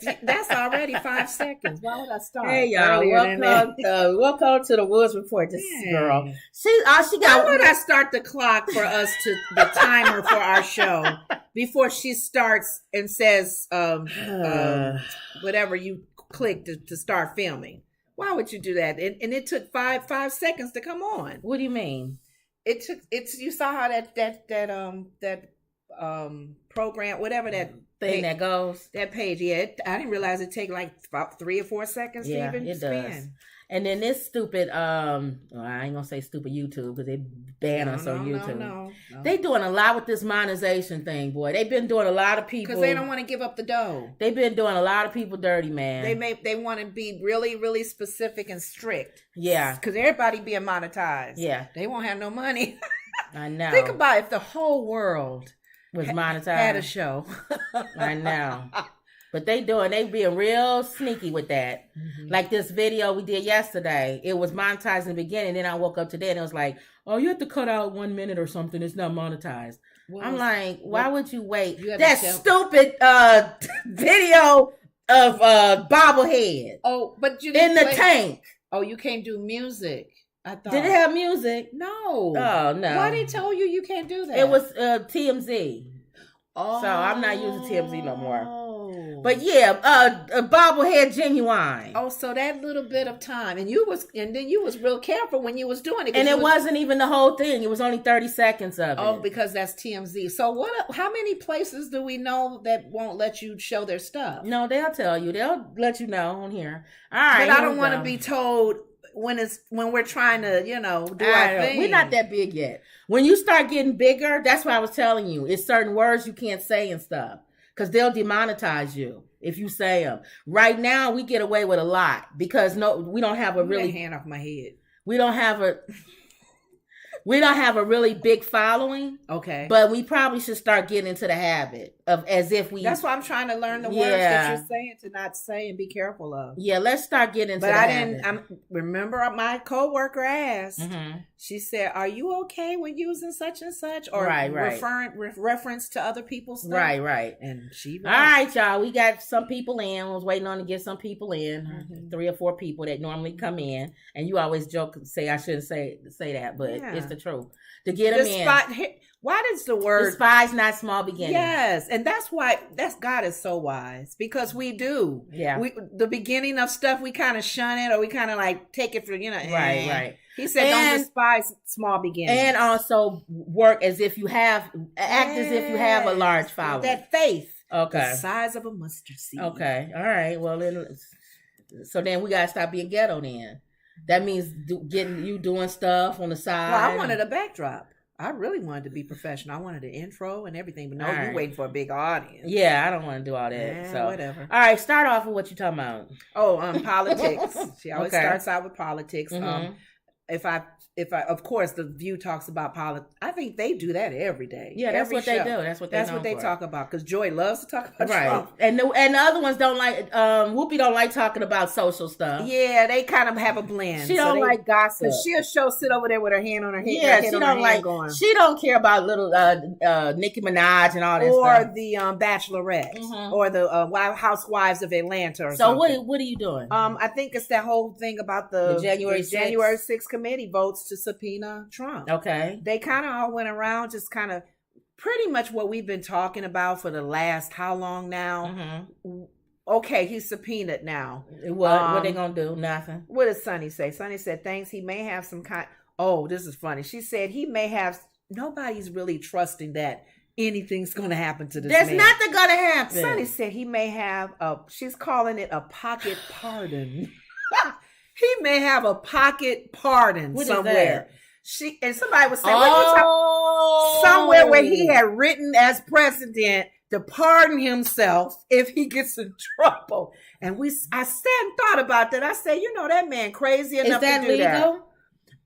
That's already 5 seconds. Why would I start? Hey y'all, welcome to the Woods Report. This girl, she got. Why would I start the clock for us to the timer for our show before she starts and says whatever you click to start filming? Why would you do that? And it took five seconds to come on. What do you mean? You saw how that program, whatever that thing that goes, that page. Yeah, I didn't realize it take like about 3 or 4 seconds to even it spin. Does. And then this stupid, I ain't gonna say stupid YouTube because they ban us on YouTube. No. They doing a lot with this monetization thing, boy. They've been doing a lot of people because they don't want to give up the dough. They've been doing a lot of people dirty, man. They want to be really, really specific and strict. Yeah, because everybody being monetized. Yeah, they won't have no money. I know. Think about if the whole world was monetized, had a show. I know. But they being real sneaky with that. Mm-hmm. Like this video we did yesterday, it was monetized in the beginning. Then I woke up today and it was like, oh, you have to cut out 1 minute or something. It's not monetized. I'm like, why would you wait? That stupid video of bobblehead. Oh, but you didn't in the tank. Oh, you can't do music. I thought. Did it have music? No. Oh, no. Why they told you can't do that? It was TMZ. Oh. So I'm not using TMZ no more. But yeah, a bobblehead genuine. Oh, so that little bit of time, and then you was real careful when you was doing it, and it wasn't even the whole thing. It was only 30 seconds of it. Oh, because that's TMZ. So how many places do we know that won't let you show their stuff? No, they'll tell you. They'll let you know on here. All right, but I don't want to be told when we're trying to, do our thing. We're not that big yet. When you start getting bigger, that's what I was telling you. It's certain words you can't say and stuff. Because they'll demonetize you if you say them. Right now, we get away with a lot because we don't have a really hand off my head. We don't have a really big following. Okay, but we probably should start getting into the habit of as if we. That's why I'm trying to learn the words that you're saying to not say and be careful of. Yeah, let's start getting into. But I didn't. Remember my coworker asked. Mm-hmm. She said, "Are you okay with using such and such or reference to other people's stuff?" Right. And she. All right, y'all. We got some people in. I was waiting on to get some people in. Mm-hmm. 3 or 4 people that normally come in, and you always joke say I shouldn't say that, but it's the truth. To get them in. Why does the word despise not small beginnings? Yes, and that's why God is so wise because we do. Yeah, the beginning of stuff we kind of shun it or we kind of like take it for right. He said, "Don't despise small beginnings," and also work as if you have as if you have a large following. That faith, okay, the size of a mustard seed. Okay, all right. Well, then we gotta stop being ghetto. Then that means getting you doing stuff on the side. Well, I wanted a backdrop. I really wanted to be professional. I wanted an intro and everything, but no, you're waiting for a big audience. Yeah, I don't want to do all that. So whatever. All right, start off with what you're talking about. Oh, politics. She always starts out with politics. Mm-hmm. If I, of course, the View talks about politics. I think they do that every day. Yeah, that's what they do. That's what they talk about. Because Joy loves to talk about Trump. And the other ones don't like. Whoopi don't like talking about social stuff. Yeah, they kind of have a blend. She don't like gossip. She'll sit over there with her hand on her head. Yeah, she don't like. She don't care about little Nicki Minaj and all that stuff. Or the Bachelorette, mm-hmm. or the Housewives of Atlanta. Or so something. What are you doing? I think it's that whole thing about the January 6th committee votes to subpoena Trump. Okay. They kind of all went around just kind of pretty much what we've been talking about for the last how long now? Mm-hmm. Okay, he's subpoenaed now. What they gonna do? Nothing. What did Sonny say? Sonny said things he may have some kind. Oh, this is funny. She said he may have. Nobody's really trusting that anything's going to happen to this man. There's nothing going to happen. Sonny said he may have she's calling it a pocket pardon. He may have a pocket pardon somewhere. Somebody was saying, somewhere where he had written as president to pardon himself if he gets in trouble. And I sat and thought about that. I said, that man crazy enough to do that. Is that legal?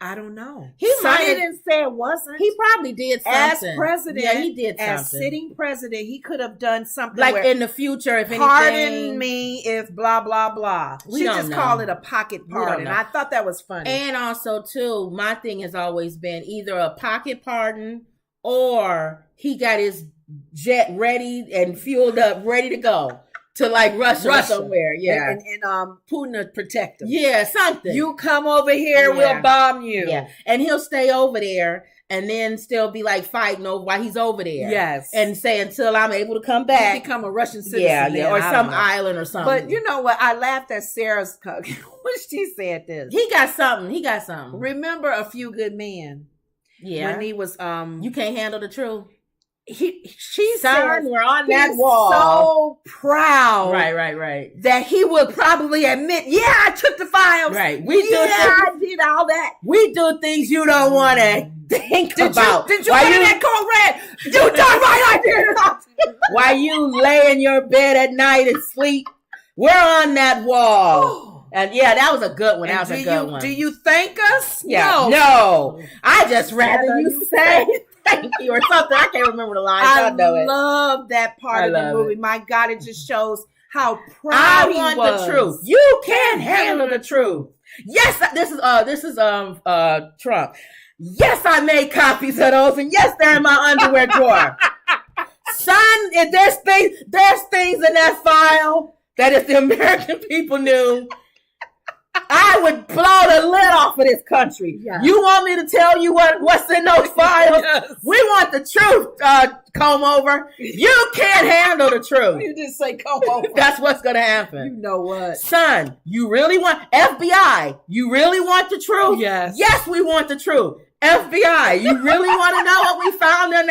I don't know. Sonny didn't say it wasn't. He probably did something. As president, yeah, he did something. As sitting president, he could have done something like in the future. If pardon anything, me if blah blah blah. She just called it a pocket pardon. I thought that was funny. And also, too, my thing has always been either a pocket pardon or he got his jet ready and fueled up, ready to go. to like Russia. Somewhere. Yeah. And Putin to protect him. Yeah, something. You come over here, we'll bomb you. Yeah. And he'll stay over there and then still be like fighting over while he's over there. Yes. And say until I'm able to come back. You become a Russian citizen. Yeah. Or some island or something. But you know what? I laughed at Sarah's when she said this. He got something. Remember A Few Good Men? Yeah. When he was You can't handle the truth. She said we're on that wall. So proud. Right. That he would probably admit, yeah, I took the files. Right. I did all that. We do things you don't want to think about. Did you wear that cold red? You done right, I did. While you lay in your bed at night and sleep, we're on that wall. And yeah, that was a good one. That was a good one. Do you thank us? Yeah. No. I just rather you say thank you or something. I can't remember the line. I love that part of the movie. My God, it just shows how proud he was. I want the truth. You can't handle the truth. Yes, this is Trump. Yes, I made copies of those, and yes, they're in my underwear drawer. Son, if there's things in that file that if the American people knew, I would blow the lid off of this country. Yes. You want me to tell you what's in those files? Yes. We want the truth, comb over. You can't handle the truth. You just say comb over. That's what's going to happen. You know what? Son, you really want, FBI, you really want the truth? Yes. Yes, we want the truth. FBI, you really want to know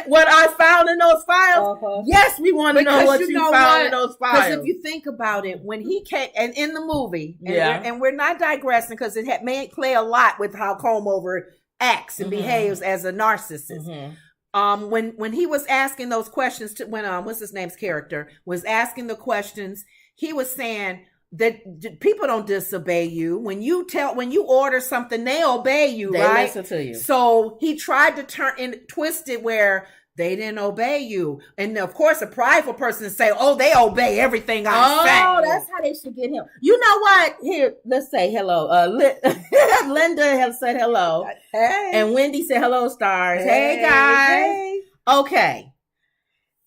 what I found in those files? Uh-huh. Yes, we want to know what you found in those files. Because if you think about it, when he came, and in the movie, and we're not digressing because it may play a lot with how Comb Over acts and behaves as a narcissist. When he was asking those questions to what's his name's character was asking the questions, he was saying that people don't disobey you. When you order something, they obey you, they right? Listen to you. So he tried to twist it where they didn't obey you. And of course, a prideful person say, oh, they obey everything I say. Oh, that's how they should get him. You know what? Here, let's say hello. Linda has said hello. Hey. And Wendy said hello, stars. Hey guys. Hey. Okay.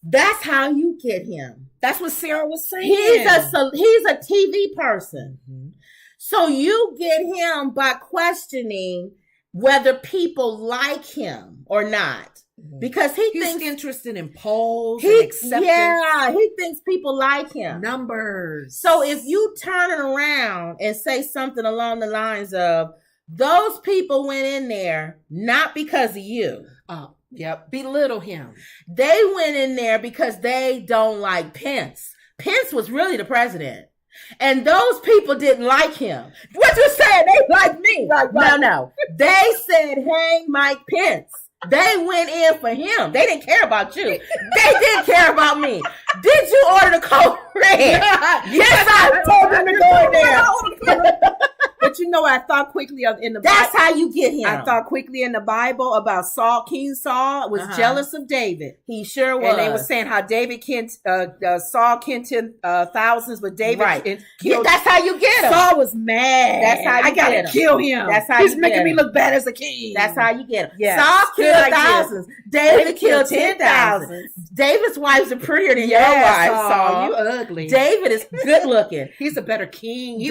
That's how you get him. That's what Sarah was saying. He's a TV person. Mm-hmm. So you get him by questioning whether people like him or not. Mm-hmm. Because he's interested in polls and acceptance. Yeah, he thinks people like him. Numbers. So if you turn it around and say something along the lines of, those people went in there not because of you. Yep. Belittle him. They went in there because they don't like Pence. Pence was really the president. And those people didn't like him. What you saying? They like me. Right. No. They said, hey, Mike Pence. They went in for him. They didn't care about you. They didn't care about me. Did you order the code red? Yes, I told them to go in there. But you know, I thought quickly in the That's how you get him. I thought quickly in the Bible about Saul. King Saul was jealous of David. He sure was. And they were saying how Saul killed thousands, but David killed. That's how you get him. Saul was mad. That's how you get him. I gotta kill him. That's how he's making me look bad as a king. That's how you get him. Yes. Saul killed thousands. David killed 10,000. David's wife's prettier than your wife. Saul, you ugly. David is good looking. He's a better king. We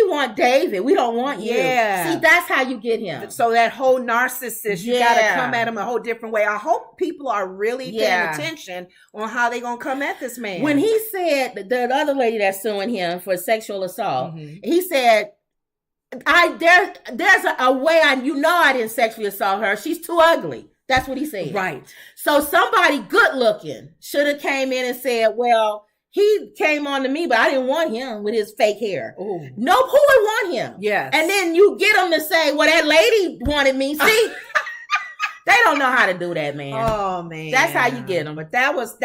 want David. We don't want you. Yeah. See, that's how you get him. So that whole narcissist, you got to come at him a whole different way. I hope people are really paying attention on how they going to come at this man. When he said, the other lady that's suing him for sexual assault, he said, there's a way I didn't sexually assault her. She's too ugly. That's what he said. Right. So somebody good looking should have came in and said, well, he came on to me, but I didn't want him with his fake hair. Ooh. Nope, who would want him? Yes. And then you get him to say, well, that lady wanted me. See, they don't know how to do that, man. Oh, man. That's how you get them. But that was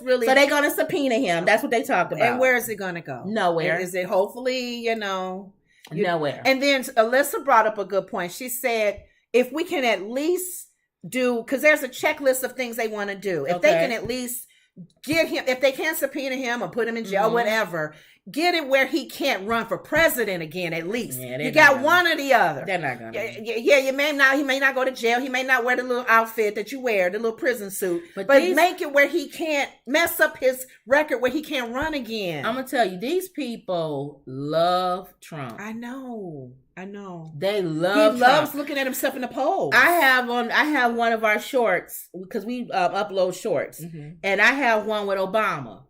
really... So they're going to subpoena him. That's what they talked about. And where is it going to go? Nowhere. Is it hopefully, nowhere. And then Alyssa brought up a good point. She said, if we can at least because there's a checklist of things they want to do. If they can at least get him, if they can subpoena him or put him in jail, whatever, get it where he can't run for president again. At least you got one or the other. They're not gonna. Yeah, you may not. He may not go to jail. He may not wear the little outfit that you wear, the little prison suit. But make it where he can't mess up his record, where he can't run again. I'm gonna tell you, these people love Trump. I know. They love. He loves looking at himself in the poll. I have one of our shorts because we upload shorts, and I have one with Obama.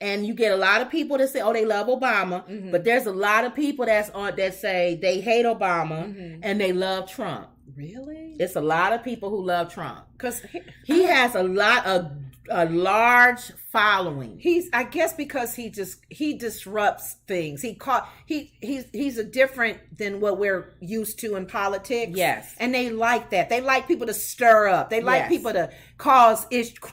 And you get a lot of people that say, "Oh, they love Obama," but there's a lot of people that say they hate Obama and they love Trump. Really? It's a lot of people who love Trump because he has a large following. I guess because he disrupts things. He's a different than what we're used to in politics. Yes, and they like that. They like people to stir up. They like people to cause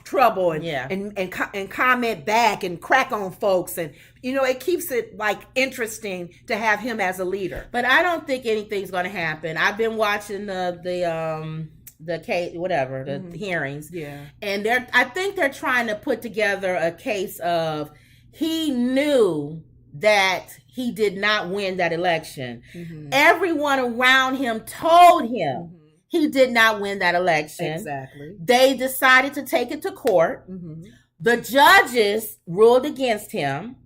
trouble and comment back and crack on folks, and it keeps it like interesting to have him as a leader. But I don't think anything's going to happen. I've been watching the case, whatever, the hearings. Yeah. And I think they're trying to put together a case of he knew that he did not win that election. Everyone around him told him he did not win that election. Exactly. They decided to take it to court. The judges ruled against him.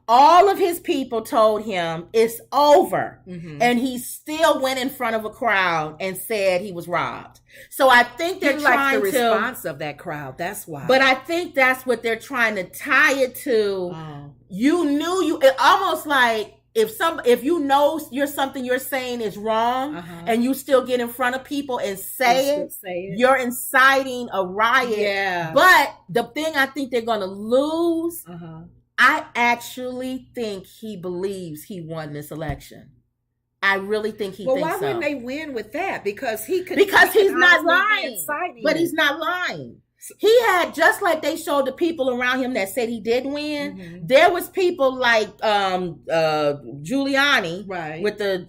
All of his people told him it's over. And he still went in front of a crowd and said he was robbed. So I think they're trying the response of that crowd. That's why. But I think that's what they're trying to tie it to. Oh. It almost like if you know something you're saying is wrong and you still get in front of people and say it, you're inciting a riot. Yeah. But the thing I think they're going to lose, I actually think he believes he won this election. I really think he thinks so. Well, why wouldn't they win with that? Because he's not lying. But he's not lying. He had, just like they showed the people around him that said he did win, there was people like Giuliani, right, with the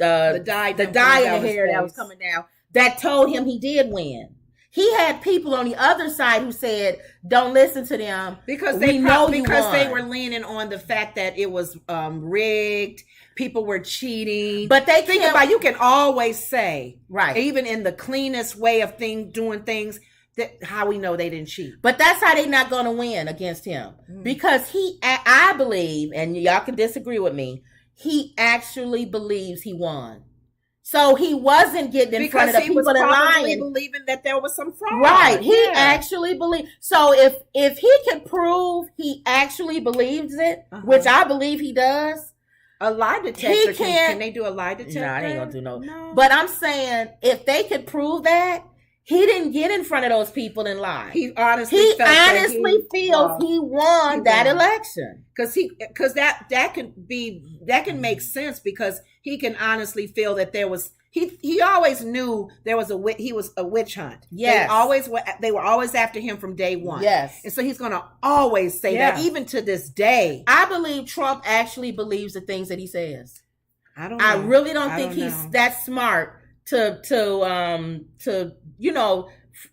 dye in the hair that was coming down, that told him he did win. He had people on the other side who said, "Don't listen to them because they were leaning on the fact that it was rigged. People were cheating." But they think about, you can always say, right, even in the cleanest way of doing things, that how we know they didn't cheat. But that's how they're not going to win against him, because I believe, and y'all can disagree with me, he actually believes he won. So he wasn't getting in front of the people and lying, believing that there was some fraud. Right. He actually believed. So if he can prove he actually believes it, which I believe he does, a lie detector can they do a lie detector? No, they ain't gonna do no. But I'm saying, if they could prove that, he didn't get in front of those people and lie. He honestly feels he won that election. Because that can make sense, because he can honestly feel that there was he always knew there was a witch hunt. Yes. They were always after him from day one. Yes. And so he's going to always say that, even to this day. I believe Trump actually believes the things that he says. I don't know. I really don't think he's that smart to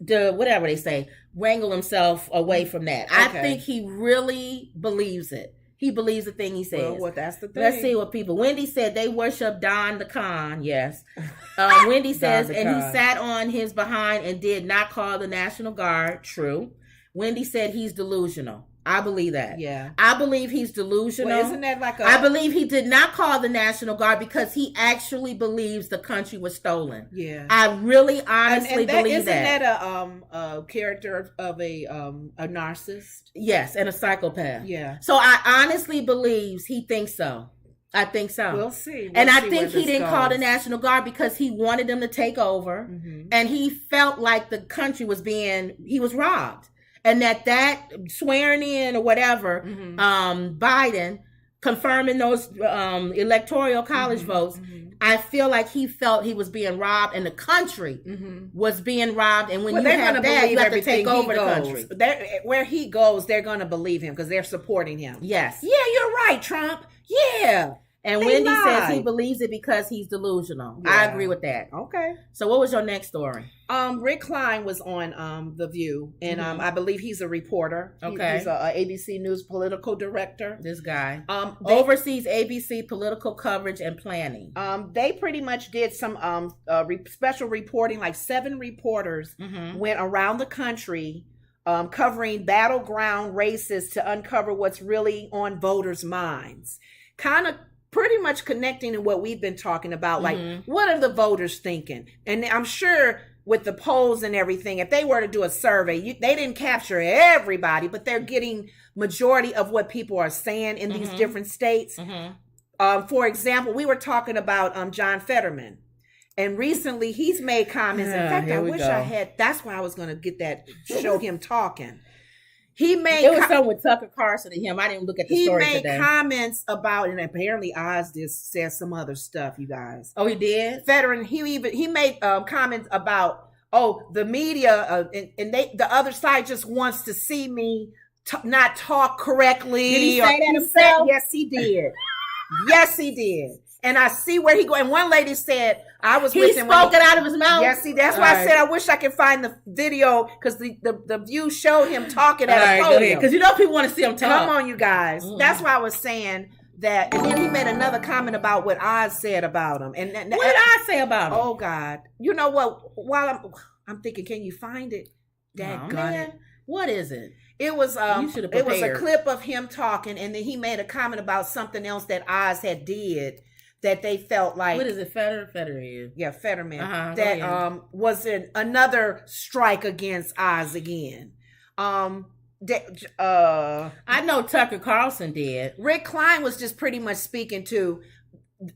whatever they say, wrangle himself away from that. Okay. I think he really believes it. He believes the thing he says. Well, that's the thing. Let's see what people. Wendy said they worship Don the Con. Yes. Wendy says, and he sat on his behind and did not call the National Guard. True. Wendy said he's delusional. I believe that. Yeah. I believe he's delusional. Well, isn't that like I believe he did not call the National Guard because he actually believes the country was stolen. Yeah. I really honestly believe that. Isn't that a character of a narcissist? Yes, and a psychopath. Yeah. So I honestly believe he thinks so. I think so. We'll see. And I think he didn't call the National Guard because he wanted them to take over, and he felt like the country he was robbed. And that swearing in or whatever, Biden confirming those electoral college votes, I feel like he felt he was being robbed, and the country was being robbed. And when you have that, you have to take over the country. Where he goes, they're going to believe him because they're supporting him. Yes. Yeah, you're right, Trump. Yeah. And He Wendy lied. says he believes it because he's delusional. Yeah. I agree with that. Okay. So what was your next story? Rick Klein was on The View, and I believe he's a reporter. Okay. He's a ABC News political director. This guy They oversees ABC political coverage and planning. They pretty much did some special reporting. Like 7 reporters went around the country covering battleground races to uncover what's really on voters' minds. Kind of pretty much connecting to what we've been talking about. Like, what are the voters thinking? And I'm sure with the polls and everything, if they were to do a survey, they didn't capture everybody, but they're getting majority of what people are saying in these different states. For example, we were talking about John Fetterman. And recently he's made comments. In fact, I wish I had. That's why I was going to get that, show him talking. He made. It was something with Tucker Carlson and him. I didn't look at the story today. He made comments about, and apparently Oz just said some other stuff, you guys. Oh, he did? Federer, he made comments about, the media, and the other side just wants to see me not talk correctly. Did he say that himself? Yes, he did. Yes, he did. And I see where he go. And one lady said, I was with him. He spoke it out of his mouth? Yes, see, that's why I said I wish I could find the video, because the View showed him talking at a podium. Because you know people want to see him talk. Come on, you guys. That's why I was saying that. And then he made another comment about what Oz said about him. And what did Oz say about him? Oh, God. You know what? While I'm thinking, can you find it? Man. What is it? It was it was a clip of him talking, and then he made a comment about something else that Oz had did that they felt like, what is it? Fetterman. Yeah, Fetterman. Was another strike against Oz again. I know Tucker Carlson did. Rick Klein was just pretty much speaking to.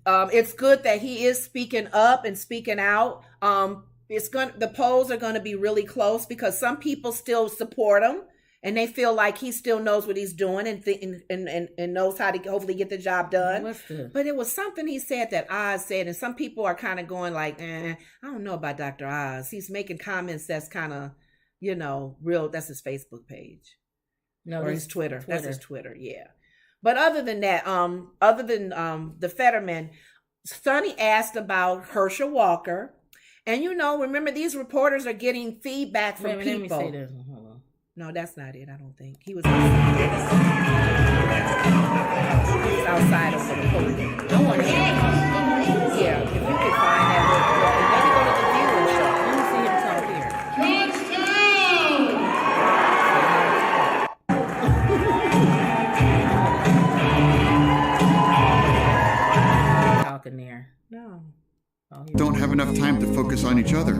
It's good that he is speaking up and speaking out. The polls are going to be really close because some people still support him. And they feel like he still knows what he's doing and knows how to hopefully get the job done. But it was something he said that Oz said, and some people are kind of going like, I don't know about Dr. Oz. He's making comments that's kind of, real. That's his Facebook page. No, or his Twitter. That's his Twitter, yeah. But other than that, other than the Fetterman, Sonny asked about Herschel Walker. And remember, these reporters are getting feedback from people. Let me say this. No, that's not it. I don't think he was outside of the podium. I want to hear him talk. Yeah, if you can find that, maybe go to the view and show. Let me see him talk here. Talking there. No. Don't have enough time to focus on each other.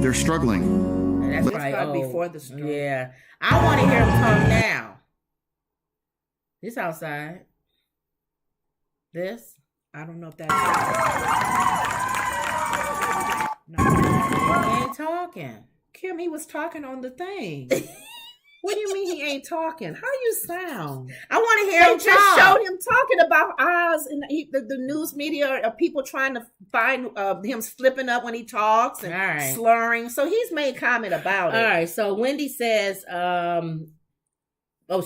They're struggling. That's right. Before the stroke. Yeah. I want to hear him talk now. This outside. This? I don't know if that's. No. He ain't talking. Kim, he was talking on the thing. What do you mean he ain't talking? How you sound? I want to hear him talk. They just showed him talking about Oz and the news media are people trying to find him flipping up when he talks and slurring. So he's made comment about it. All right. So Wendy says,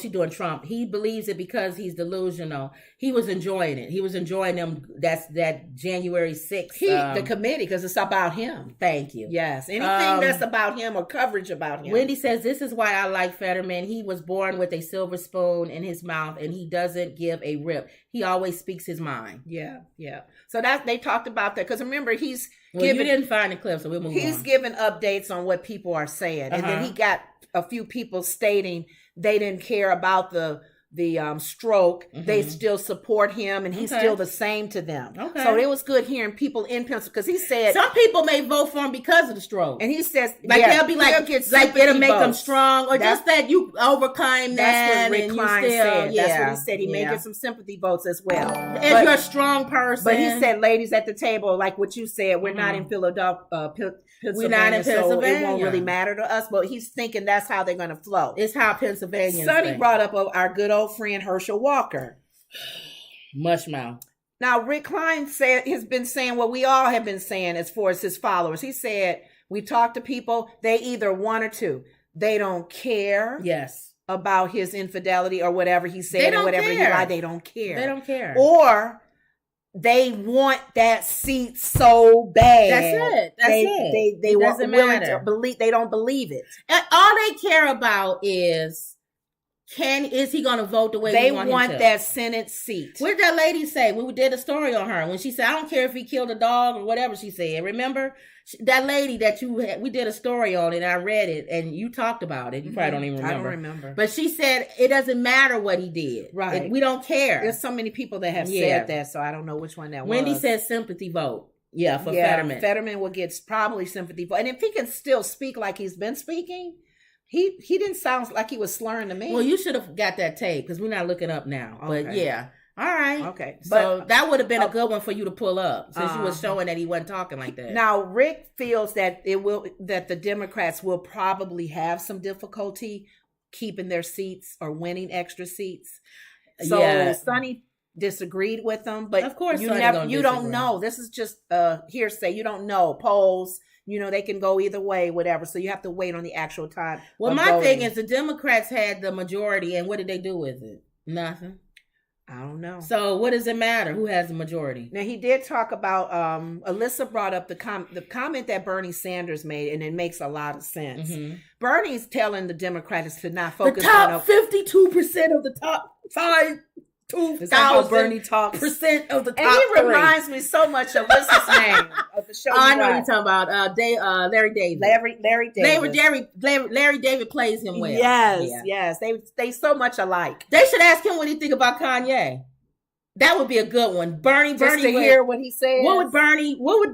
she's doing Trump. He believes it because he's delusional. He was enjoying it. He was enjoying them. That's that January 6th. The committee, because it's about him. Thank you. Yes. Anything that's about him or coverage about him. Wendy says, this is why I like Fetterman. He was born with a silver spoon in his mouth and he doesn't give a rip. He always speaks his mind. Yeah. Yeah. So they talked about that. Because remember, you didn't find the clip, so we'll move on. He's giving updates on what people are saying. And then he got a few people stating they didn't care about the stroke. They still support him, and he's still the same to them. Okay. So it was good hearing people in Pennsylvania, because he said some people may vote for him because of the stroke, and he says they'll be like it'll make them strong, or just that you overcome that. That's what Rick Klein said. That's what he said. He may get some sympathy votes as well. If you're a strong person, but he said, ladies at the table, like what you said, we're not in Philadelphia. We're not in Pennsylvania, so it won't really matter to us. But he's thinking that's how they're going to flow. It's how Pennsylvania. Sonny brought up our good old friend Herschel Walker. Mush mouth. Now Rick Klein has been saying what we all have been saying as far as his followers. He said we talk to people; they either one or two. They don't care. Yes. About his infidelity or whatever he said or whatever he lied. They don't care. They don't care. Or they want that seat so bad. That's it. They doesn't matter. They don't believe it. And all they care about is he going to vote the way they we want him to? That Senate seat. What did that lady say? We did a story on her when she said, "I don't care if he killed a dog or whatever." She said, "Remember that lady that we did a story on it? I read it and you talked about it. You probably don't even remember. I don't remember. But she said it doesn't matter what he did. Right? We don't care. There's so many people that have said that, so I don't know which one that Wendy was. said sympathy vote. Yeah, for Fetterman. Fetterman will get probably sympathy vote, and if he can still speak like he's been speaking. He didn't sound like he was slurring to me. Well, you should have got that tape because we're not looking up now. Okay. But yeah. All right. Okay. So that would have been a good one for you to pull up since you were showing that he wasn't talking like that. Now, Rick feels that that the Democrats will probably have some difficulty keeping their seats or winning extra seats. So Sonny disagreed with them, but of course you don't know. This is just hearsay. You don't know. Polls. They can go either way, whatever. So you have to wait on the actual time. Well, my thing is the Democrats had the majority, and what did they do with it? Nothing. I don't know. So what does it matter who has the majority? Now, he did talk about, Alyssa brought up the comment that Bernie Sanders made, and it makes a lot of sense. Mm-hmm. Bernie's telling the Democrats to not focus on the top 52% of the top 5,000 Bernie talks percent of the top. And he reminds me so much of what's his name of the show. I know you're talking about Larry David. Larry David. Larry David plays him well. Yes. They so much alike. They should ask him what he think about Kanye. That would be a good one. Bernie hear what he said. What would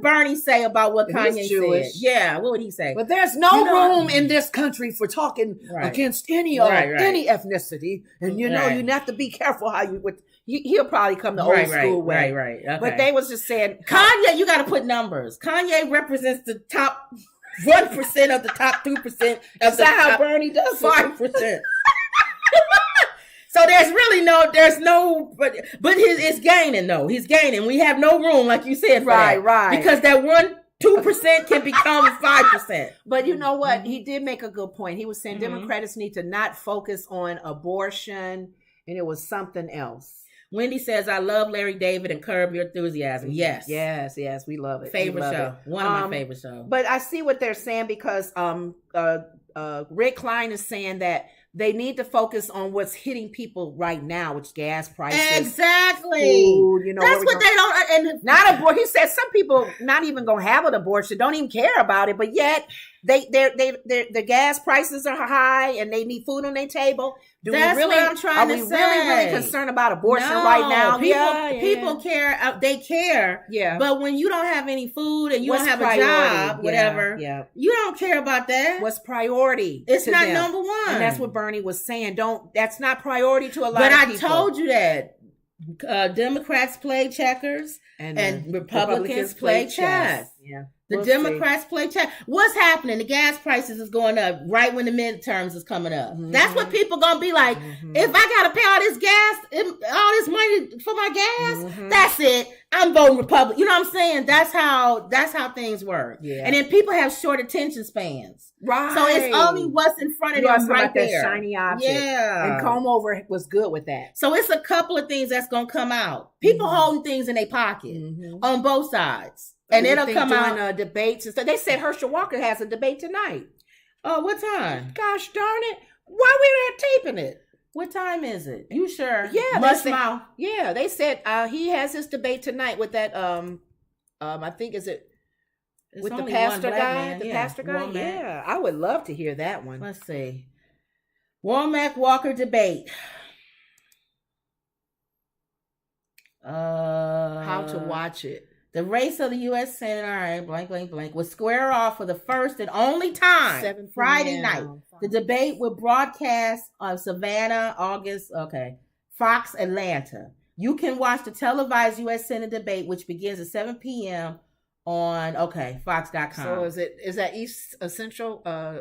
Bernie say about what Kanye said? Yeah, what would he say? But there's no room in this country for talking against any any ethnicity, and you have to be careful how you would. He'll probably come the old school way. Right. Okay. But they was just saying Kanye. You got to put numbers. Kanye represents the top 1% of the top 2% of the how Bernie does 5%. So there's no, but it's gaining though. He's gaining. We have no room, like you said, for that. Because that 2% can become 5%. But you know what? Mm-hmm. He did make a good point. He was saying Democrats need to not focus on abortion, and it was something else. Wendy says, "I love Larry David and Curb Your Enthusiasm." Yes, we love it. Favorite show, one of my favorite shows. But I see what they're saying because Rick Klein is saying that they need to focus on what's hitting people right now, which is gas prices. Exactly. Food, that's what they don't. And not abortion. He said some people not even gonna have an abortion, don't even care about it, but yet the gas prices are high and they need food on their table. That's what I'm trying to say. Are we really concerned about abortion right now? People care. They care. Yeah. But when you don't have any food and you don't have a job, whatever, you don't care about that. What's priority? It's not number one. And that's what Bernie was saying. That's not priority to a lot of people. But I told you that Democrats play checkers and Republicans play chess. Yeah. The Democrats play chess. What's happening? The gas prices is going up right when the midterms is coming up. Mm-hmm. That's what people gonna be like. Mm-hmm. If I gotta pay all this gas, all this money for my gas, that's it. I'm voting Republican. You know what I'm saying? That's how things work. Yeah. And then people have short attention spans. Right. So it's only what's in front of them right there. That shiny object. Yeah. And Comb Over was good with that. So it's a couple of things that's gonna come out. People holding things in their pocket on both sides. And it'll come out debates and stuff. They said Herschel Walker has a debate tonight. Oh, what time? Gosh darn it! Why we were taping it? What time is it? You sure? Yeah, Mouth. Yeah, they said he has his debate tonight with that. I think it's with the pastor guy. The pastor guy. Womack. Yeah, I would love to hear that one. Let's see. Womack Walker debate. How to watch it. The race of the U.S. Senate, all right, blank, blank, blank, will square off for the first and only time Friday night. The debate will broadcast on Savannah, Fox Atlanta. You can watch the televised U.S. Senate debate, which begins at 7 p.m. on, Fox.com. So is that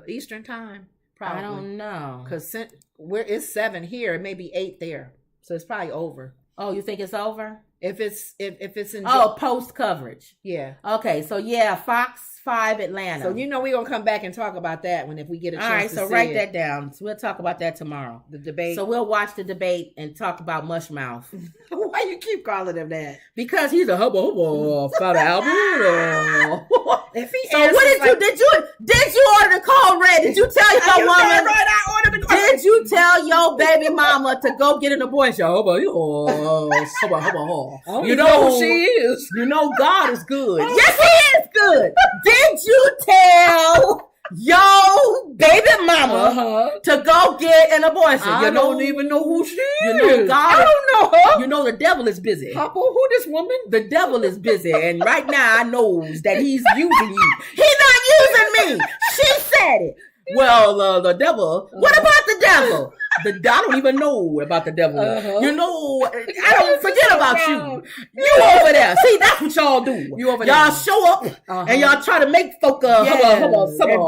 Eastern time? Probably. I don't know. Because it's 7 here. It may be 8 there. So it's probably over. Oh, you think it's over? If it's in post coverage. Yeah. Okay, so Fox 5 Atlanta. So we're gonna come back and talk about that if we get a chance. All right, so write that down. So we'll talk about that tomorrow. The debate. So we'll watch the debate and talk about Mushmouth. Why you keep calling him that? Because he's a hubba fat album. If he So what did you order the call red? Did you tell your woman? Right, I ordered the Did you tell your baby mama to go get an abortion? You know who she is. You know God is good. Yes, he is good. Did you tell your baby mama to go get an abortion? I don't even know who she is. You know God. I don't know her. You know the devil is busy. Papa, who this woman? The devil is busy, and right now I knows that he's using you. He's not using me. She said it. Well, the devil. What about the devil? I don't even know about the devil. You know, I don't forget about you. You over there. See, that's what y'all do. You over there. Y'all show up and y'all try to make folk and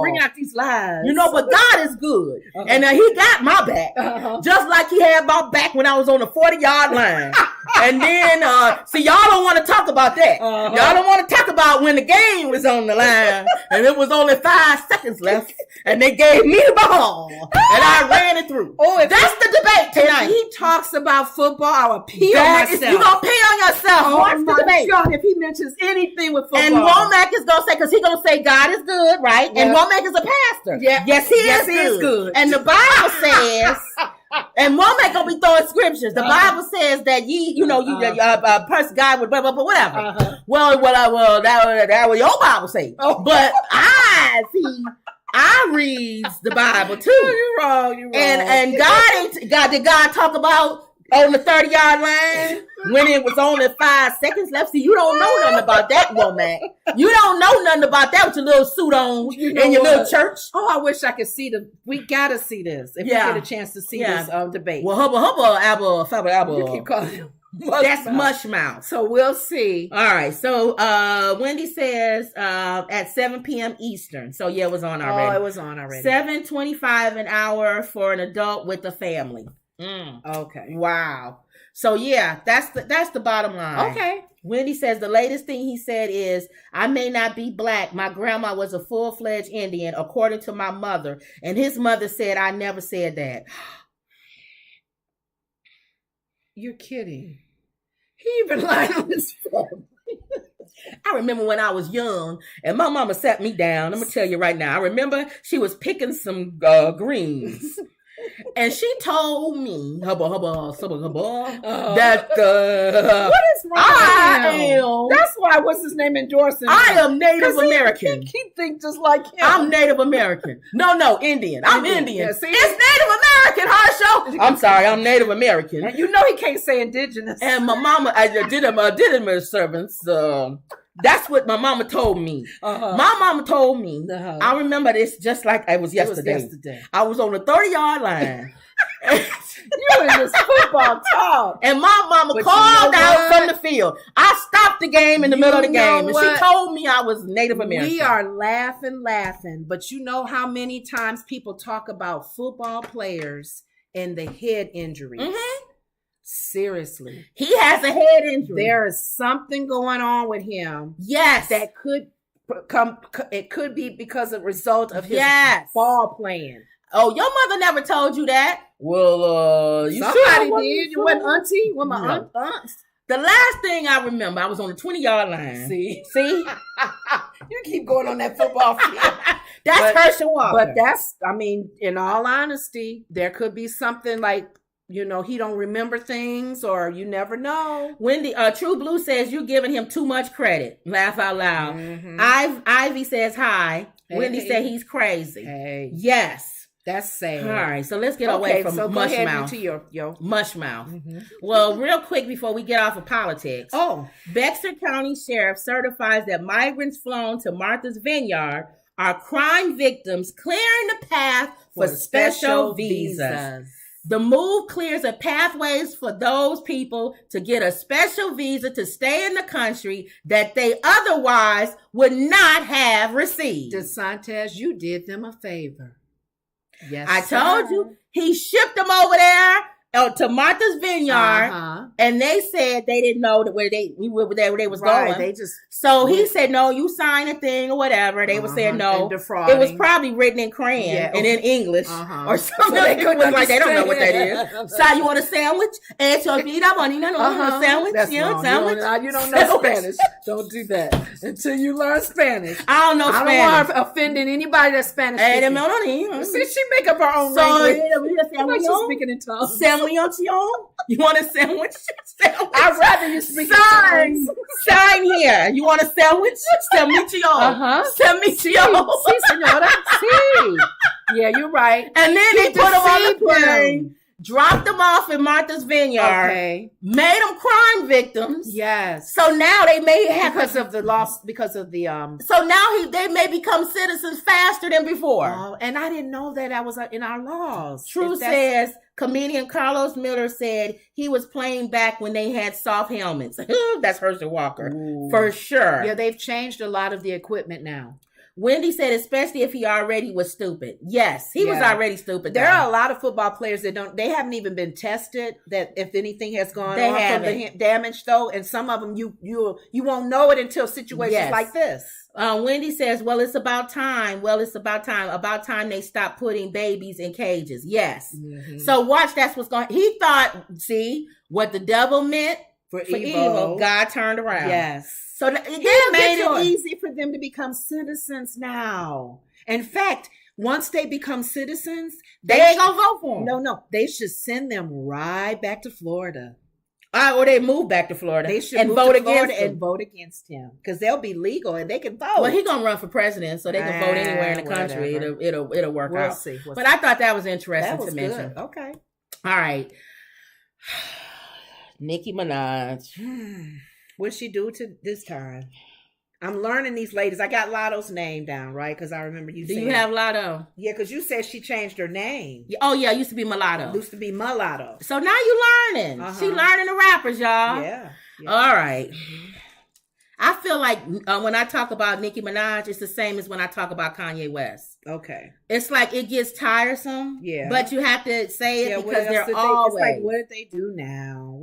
bring out these lies. You know, but God is good. And he got my back. Just like he had my back when I was on the 40-yard line. And then, see, y'all don't want to talk about that. Y'all don't want to talk about when the game was on the line and it was only 5 seconds left and they gave me the ball and I ran it through. That's the debate tonight. If he talks about football, I will pee on myself. You're going to pee on yourself. Watch the debate. God, if he mentions anything with football. And Womack is going to say, because he's going to say God is good, right? Yeah. And Womack is a pastor. Yeah. Yes, he is good. And the Bible says... And Womack gonna be throwing scriptures. The Bible says that a person, God would, but whatever. Well, that what your Bible say. But I reads the Bible too. You're wrong. And God did God talk about on the 30-yard line when it was only 5 seconds left? See, you don't know nothing about that, Womack. You don't know nothing about that with your little suit on in your little church. Oh, I wish I could see we gotta see this. If we get a chance to see this debate. Well, hubba, You keep calling him. That's mush mouth. So we'll see. All right. So Wendy says at 7 p.m. Eastern. So yeah, it was on already. Oh, it was on already. $7.25 an hour for an adult with a family. Okay. Wow. So yeah, that's the bottom line. Okay. Wendy says the latest thing he said is, I may not be black. My grandma was a full-fledged Indian, according to my mother. And his mother said, I never said that. You're kidding. He even lied on his phone. I remember when I was young and my mama sat me down. I'm going to tell you right now. I remember she was picking some greens. And she told me, that what is wrong? That's why what's his name endorsing. I am Native American. He thinks just like him. I'm Native American. No, Indian. I'm Indian. Yeah, see? It's Native American, Herschel. I'm sorry, I'm Native American. And you know he can't say indigenous. And my mama, I did my servants. That's what my mama told me. My mama told me. I remember this just like it was yesterday. I was on the 30-yard line. You in this football talk. And my mama called out from the field. I stopped the game in the middle of the game. And she told me I was Native American. We are laughing. But you know how many times people talk about football players and the head injuries. Mm-hmm. Seriously. He has a head injury. There is something going on with him. Yes. That could it could be because of result of his ball playing. Oh, your mother never told you that. Well, somebody did. You went auntie? With my aunts. The last thing I remember, I was on the 20-yard line. See? You keep going on that football field. That's Herschel Walker. But in all honesty, there could be something like, he don't remember things, or you never know. Wendy, True Blue says you're giving him too much credit. Laugh out loud. Mm-hmm. Ivy says hi. Hey, Wendy said he's crazy. Hey. Yes. That's sad. All right, so let's get away from mush mouth. To your mush mouth. Mm-hmm. Well, real quick before we get off of politics. Bexar County Sheriff certifies that migrants flown to Martha's Vineyard are crime victims clearing the path for special visas. The move clears the pathways for those people to get a special visa to stay in the country that they otherwise would not have received. DeSantis, you did them a favor. Yes, I told you. He shipped them over there to Martha's Vineyard, and they said they didn't know where they was going. They just he said, no, you sign a thing or whatever. They were saying no. It was probably written in crayon and in English or something. So they don't know what that is. So you want a sandwich? Sandwich? You don't know Spanish. Don't do that until you learn Spanish. I don't know Spanish. I don't want her offending anybody that's Spanish. See, she make up her own language. Like she's speaking in tongues. You want a sandwich? I'd rather you speak in tongues. Sign here. You want a sandwich? Sandwichio. Sandwichio. Si, senora. Si. Yeah, you're right. And then they put them on the plane. Dropped them off in Martha's Vineyard. Made them crime victims. Yes. So now they may have because of the So now they may become citizens faster than before. Oh, and I didn't know that was in our laws. True says comedian Carlos Miller said he was playing back when they had soft helmets. That's Herschel Walker. Ooh. For sure. Yeah, they've changed a lot of the equipment now. Wendy said, especially if he already was stupid. Yes, he was already stupid. There are a lot of football players that they haven't even been tested, that if anything has gone on from the damage though. And some of them you won't know it until situations like this. Wendy says, well, it's about time. About time they stop putting babies in cages. Yes. Mm-hmm. So watch, that's what's going on. He thought, see, what the devil meant for evil, God turned around. Yes. So he made it easy for them to become citizens now. In fact, once they become citizens, they ain't gonna vote for them. No. They should send them right back to Florida. Or they move back to Florida. They should vote against him because they'll be legal and they can vote. Well, he's gonna run for president, so they can vote anywhere in the country. It'll work out. See. But I thought that was interesting to mention. Good. Okay. All right. Nicki Minaj. What'd she do to this time? I'm learning these ladies. I got Latto's name down, right? Because I remember you saying. Do you have Latto? Yeah, because you said she changed her name. Oh, yeah. It used to be Mulatto. Mulatto. So now you learning. She learning the rappers, y'all. Yeah. All right. Mm-hmm. I feel like when I talk about Nicki Minaj, it's the same as when I talk about Kanye West. Okay. It's like it gets tiresome. Yeah. But you have to say it because they're always. It's like, what did they do now?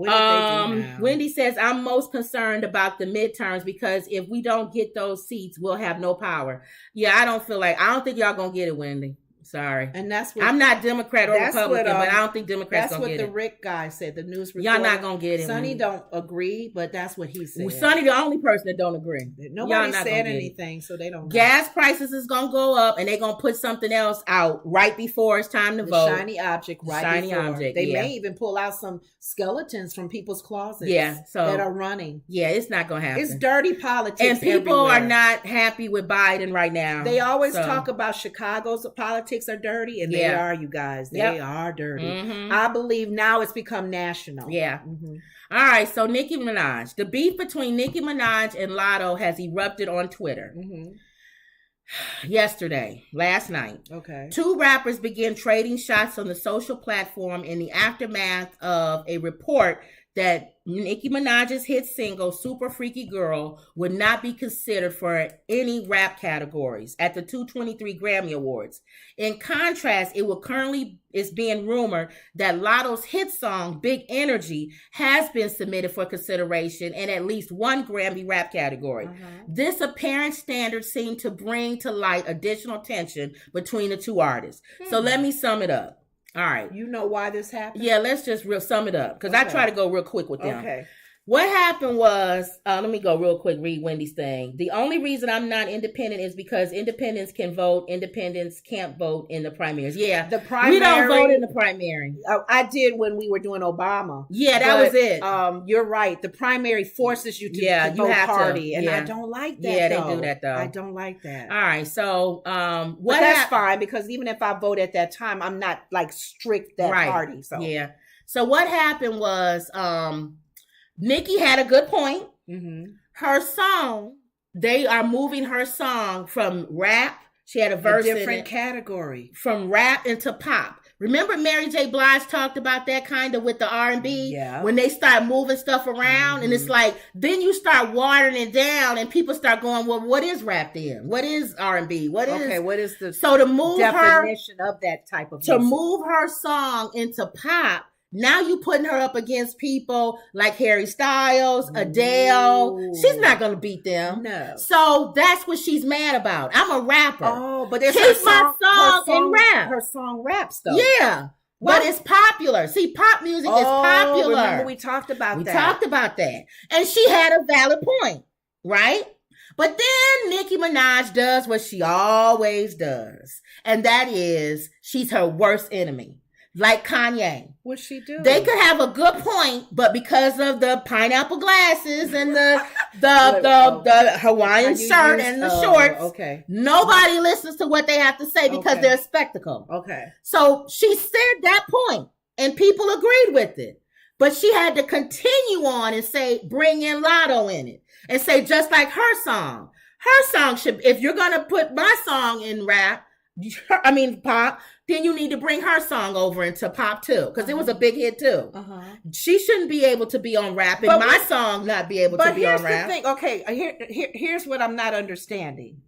Wendy says, I'm most concerned about the midterms because if we don't get those seats, we'll have no power. Yeah, I don't think y'all gonna get it, Wendy. Sorry. And that's what I'm not Democrat or Republican, but I don't think Democrats gonna get it. That's what the Rick guy said, the news reporter. Y'all not gonna get it. Sonny don't agree, but that's what he said. Sonny the only person that don't agree. Nobody said anything, so they don't know. Gas prices is gonna go up and they're gonna put something else out right before it's time to vote. Shiny object before. They may even pull out some skeletons from people's closets that are running. Yeah, it's not gonna happen. It's dirty politics. And people are not happy with Biden right now. They always talk about Chicago's politics are dirty, and they are, you guys. They are dirty. Mm-hmm. I believe now it's become national. Yeah. Mm-hmm. All right, so Nicki Minaj. The beef between Nicki Minaj and Latto has erupted on Twitter. Mm-hmm. Last night. Okay. Two rappers began trading shots on the social platform in the aftermath of a report that Nicki Minaj's hit single Super Freaky Girl would not be considered for any rap categories at the 223 Grammy Awards. In contrast, it's being rumored that Latto's hit song Big Energy has been submitted for consideration in at least one Grammy rap category. This apparent standard seemed to bring to light additional tension between the two artists. So let me sum it up. All right. You know why this happened? Yeah, let's just sum it up because I try to go real quick with them. Okay. What happened was, let me go real quick, read Wendy's thing. The only reason I'm not independent is because independents can vote. Independents can't vote in the primaries. Yeah. The primary. We don't vote in the primary. I did when we were doing Obama. Yeah, that was it. You're right. The primary forces you to vote party. And I don't like that, they do that, though. I don't like that. All right. So, but that's fine because even if I vote at that time, I'm not like strict that party. So. Yeah. So what happened was, Nicki had a good point. Mm-hmm. Her song, they are moving her song from rap. She had a verse in different category. From rap into pop. Remember Mary J. Blige talked about that kind of with the R&B? Yeah. When they start moving stuff around and it's like, then you start watering it down and people start going, well, what is rap then? What is R&B? What is the so to move definition of that type of music? To move her song into pop, Now you putting her up against people like Harry Styles, Adele. She's not going to beat them. No. So that's what she's mad about. I'm a rapper. Oh, but it's keep my song in rap. Her song raps though. Yeah. But it's popular. See, pop music is popular. Remember we talked about that. We talked about that. And she had a valid point, right? But then Nicki Minaj does what she always does. And that is, she's her worst enemy. Like Kanye. What's she do? They could have a good point, but because of the pineapple glasses and the Hawaiian shirt and the shorts, nobody listens to what they have to say because they're a spectacle. Okay. So she said that point, and people agreed with it. But she had to continue on and say, bring in Lotto in it. And say, just like her song. Her song should, if you're going to put my song in rap, pop, then you need to bring her song over into pop too, because it was a big hit too. She shouldn't be able to be on rap, and my song not be able to be on rap. But here's the thing. Okay, here's what I'm not understanding.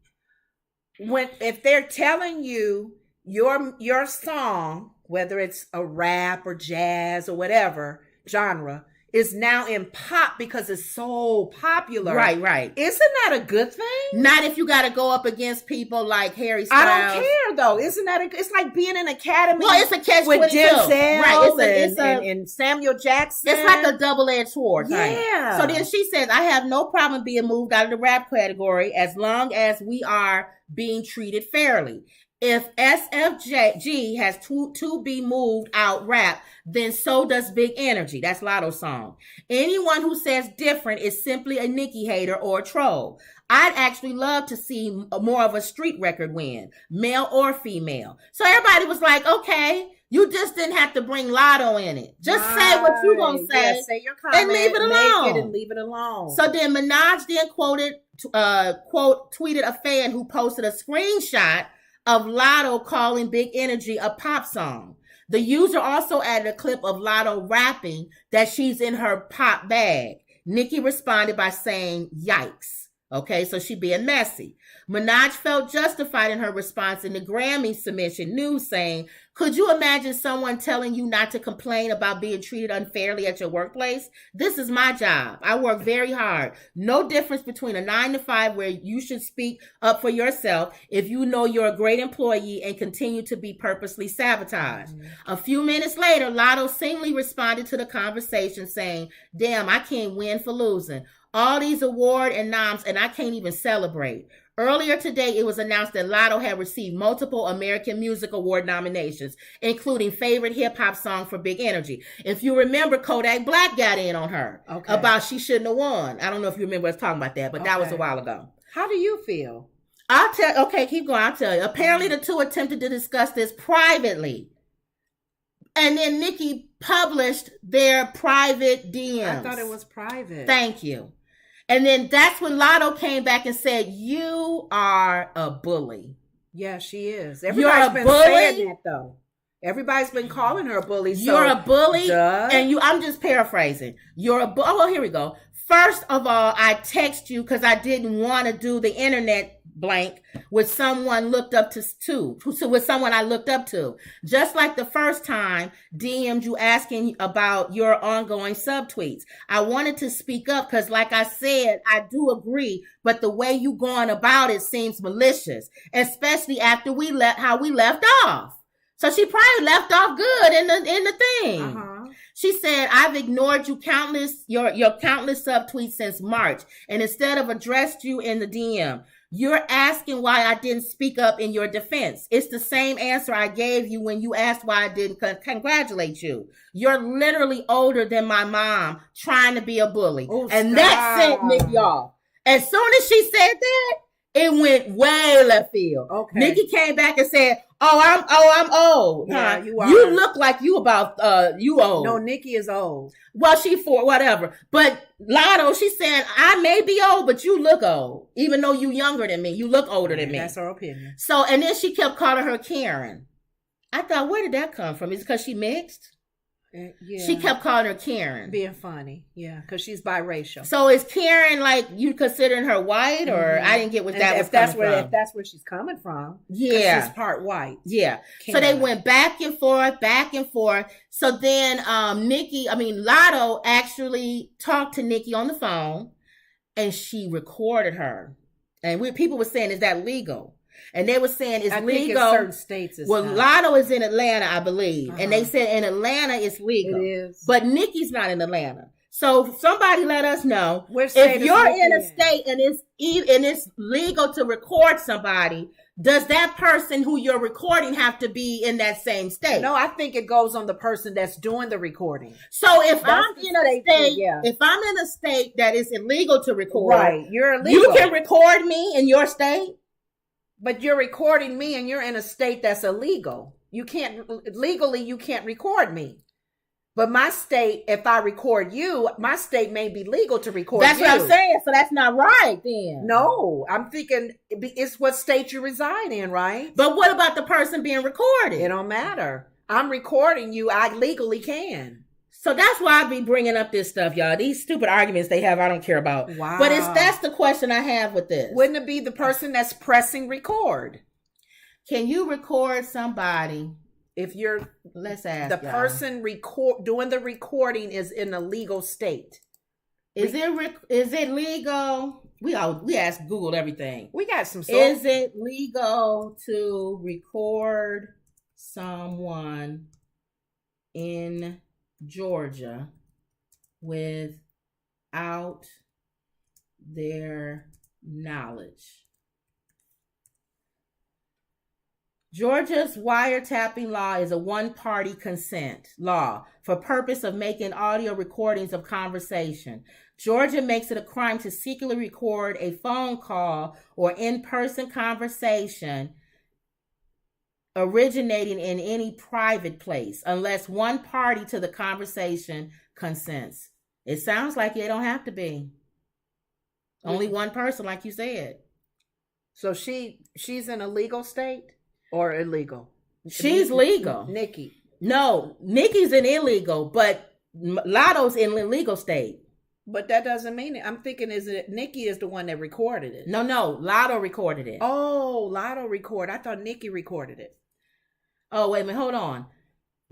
If they're telling you your song, whether it's a rap or jazz or whatever genre, is now in pop because it's so popular. Right. Isn't that a good thing? Not if you got to go up against people like Harry Styles. I don't care though. Isn't that it's like being in Academy? Well, it's a catch with 22. Denzel and Samuel Jackson. It's like a double-edged sword. Yeah. So then she says, I have no problem being moved out of the rap category as long as we are being treated fairly. If SFG has to be moved out rap, then so does Big Energy. That's Lotto's song. Anyone who says different is simply a Nicki hater or a troll. I'd actually love to see more of a street record win, male or female. So everybody was like, okay, you just didn't have to bring Lotto in it. Just say what you're going to say. Yeah, say your comment, and leave it alone. Make it and leave it alone. So then Minaj then tweeted a fan who posted a screenshot of Lotto calling Big Energy a pop song. The user also added a clip of Lotto rapping that she's in her pop bag. Nicki responded by saying, yikes. Okay, so she being messy. Minaj felt justified in her response in the Grammy submission news saying, could you imagine someone telling you not to complain about being treated unfairly at your workplace? This is my job. I work very hard. No difference between a 9 to 5 where you should speak up for yourself if you know you're a great employee and continue to be purposely sabotaged. A few minutes later, Lotto singly responded to the conversation saying, damn, I can't win for losing. All these award and noms and I can't even celebrate. Earlier today, it was announced that Lotto had received multiple American Music Award nominations, including Favorite Hip Hop Song for Big Energy. If you remember, Kodak Black got in on her about she shouldn't have won. I don't know if you remember us talking about that, but that was a while ago. How do you feel? Keep going. I'll tell you. Apparently, the two attempted to discuss this privately. And then Nicki published their private DMs. I thought it was private. Thank you. And then that's when Lotto came back and said, you are a bully. Yeah, she is. Everybody's been saying that, though. Everybody's been calling her a bully. You're a bully? And I'm just paraphrasing. You're a bully. Oh, here we go. First of all, I text you because I didn't want to do the internet blank with someone with someone I looked up to. Just like the first time DM'd you asking about your ongoing subtweets. I wanted to speak up because like I said, I do agree, but the way you going about it seems malicious, especially after how we left off. So she probably left off good in the thing. She said, I've ignored your countless subtweets since March, and instead of addressed you in the DM, you're asking why I didn't speak up in your defense. It's the same answer I gave you when you asked why I didn't congratulate you. You're literally older than my mom trying to be a bully. And that sent Nicki off. As soon as she said that, it went way left field. Okay. Nicki came back and said, I'm old. Yeah, huh? you are. You look like you old. No, Nicki is old. Well, whatever. But Lotto, she said, I may be old, but you look old. Even though you younger than me, you look older than me. That's her opinion. So, and then she kept calling her Karen. I thought, where did that come from? Is it because she mixed? Yeah. She kept calling her Karen. Being funny. Yeah, because she's biracial. So is Karen like you considering her white, or I didn't get what that was coming from? If that's where she's coming from. Yeah. She's part white. Yeah. Karen. So they went back and forth. So then Latto actually talked to Nicki on the phone and she recorded her. And people were saying, is that legal? And they were saying it's legal. Think in certain states it's not. Lotto is in Atlanta, I believe. And they said in Atlanta it's legal. It is. But Nicki's not in Atlanta. So somebody let us know if you're in a state and it's legal to record somebody, does that person who you're recording have to be in that same state? No, I think it goes on the person that's doing the recording. So if I'm in a state that is illegal to record, right, you're illegal. You can record me in your state? But you're recording me and you're in a state that's illegal. You can't record me. But my state, if I record you, my state may be legal to record That's you. what I'm saying. So that's not right then. No, I'm thinking it's what state you reside in, right? But what about the person being recorded? It don't matter. I'm recording you. I legally can. So that's why I be bringing up this stuff, y'all. These stupid arguments they have, I don't care about. Wow. But that's the question I have with this. Wouldn't it be the person that's pressing record? Can you record somebody? If you're, let's ask the person doing the recording is in a legal state. Is it legal? We ask Google everything. We got some. Is it legal to record someone in Georgia without their knowledge? Georgia's wiretapping law is a one-party consent law for purpose of making audio recordings of conversation. Georgia makes it a crime to secretly record a phone call or in-person conversation originating in any private place unless one party to the conversation consents. It sounds like it don't have to be. Only one person, like you said. So she's in a legal state? Or illegal? She's legal. Nicki. No, Nicki's an illegal, but Latto's in a legal state. But that doesn't mean it. I'm thinking Nicki is the one that recorded it. No, Latto recorded it. Oh, Latto recorded. I thought Nicki recorded it. Oh, wait a minute. Hold on.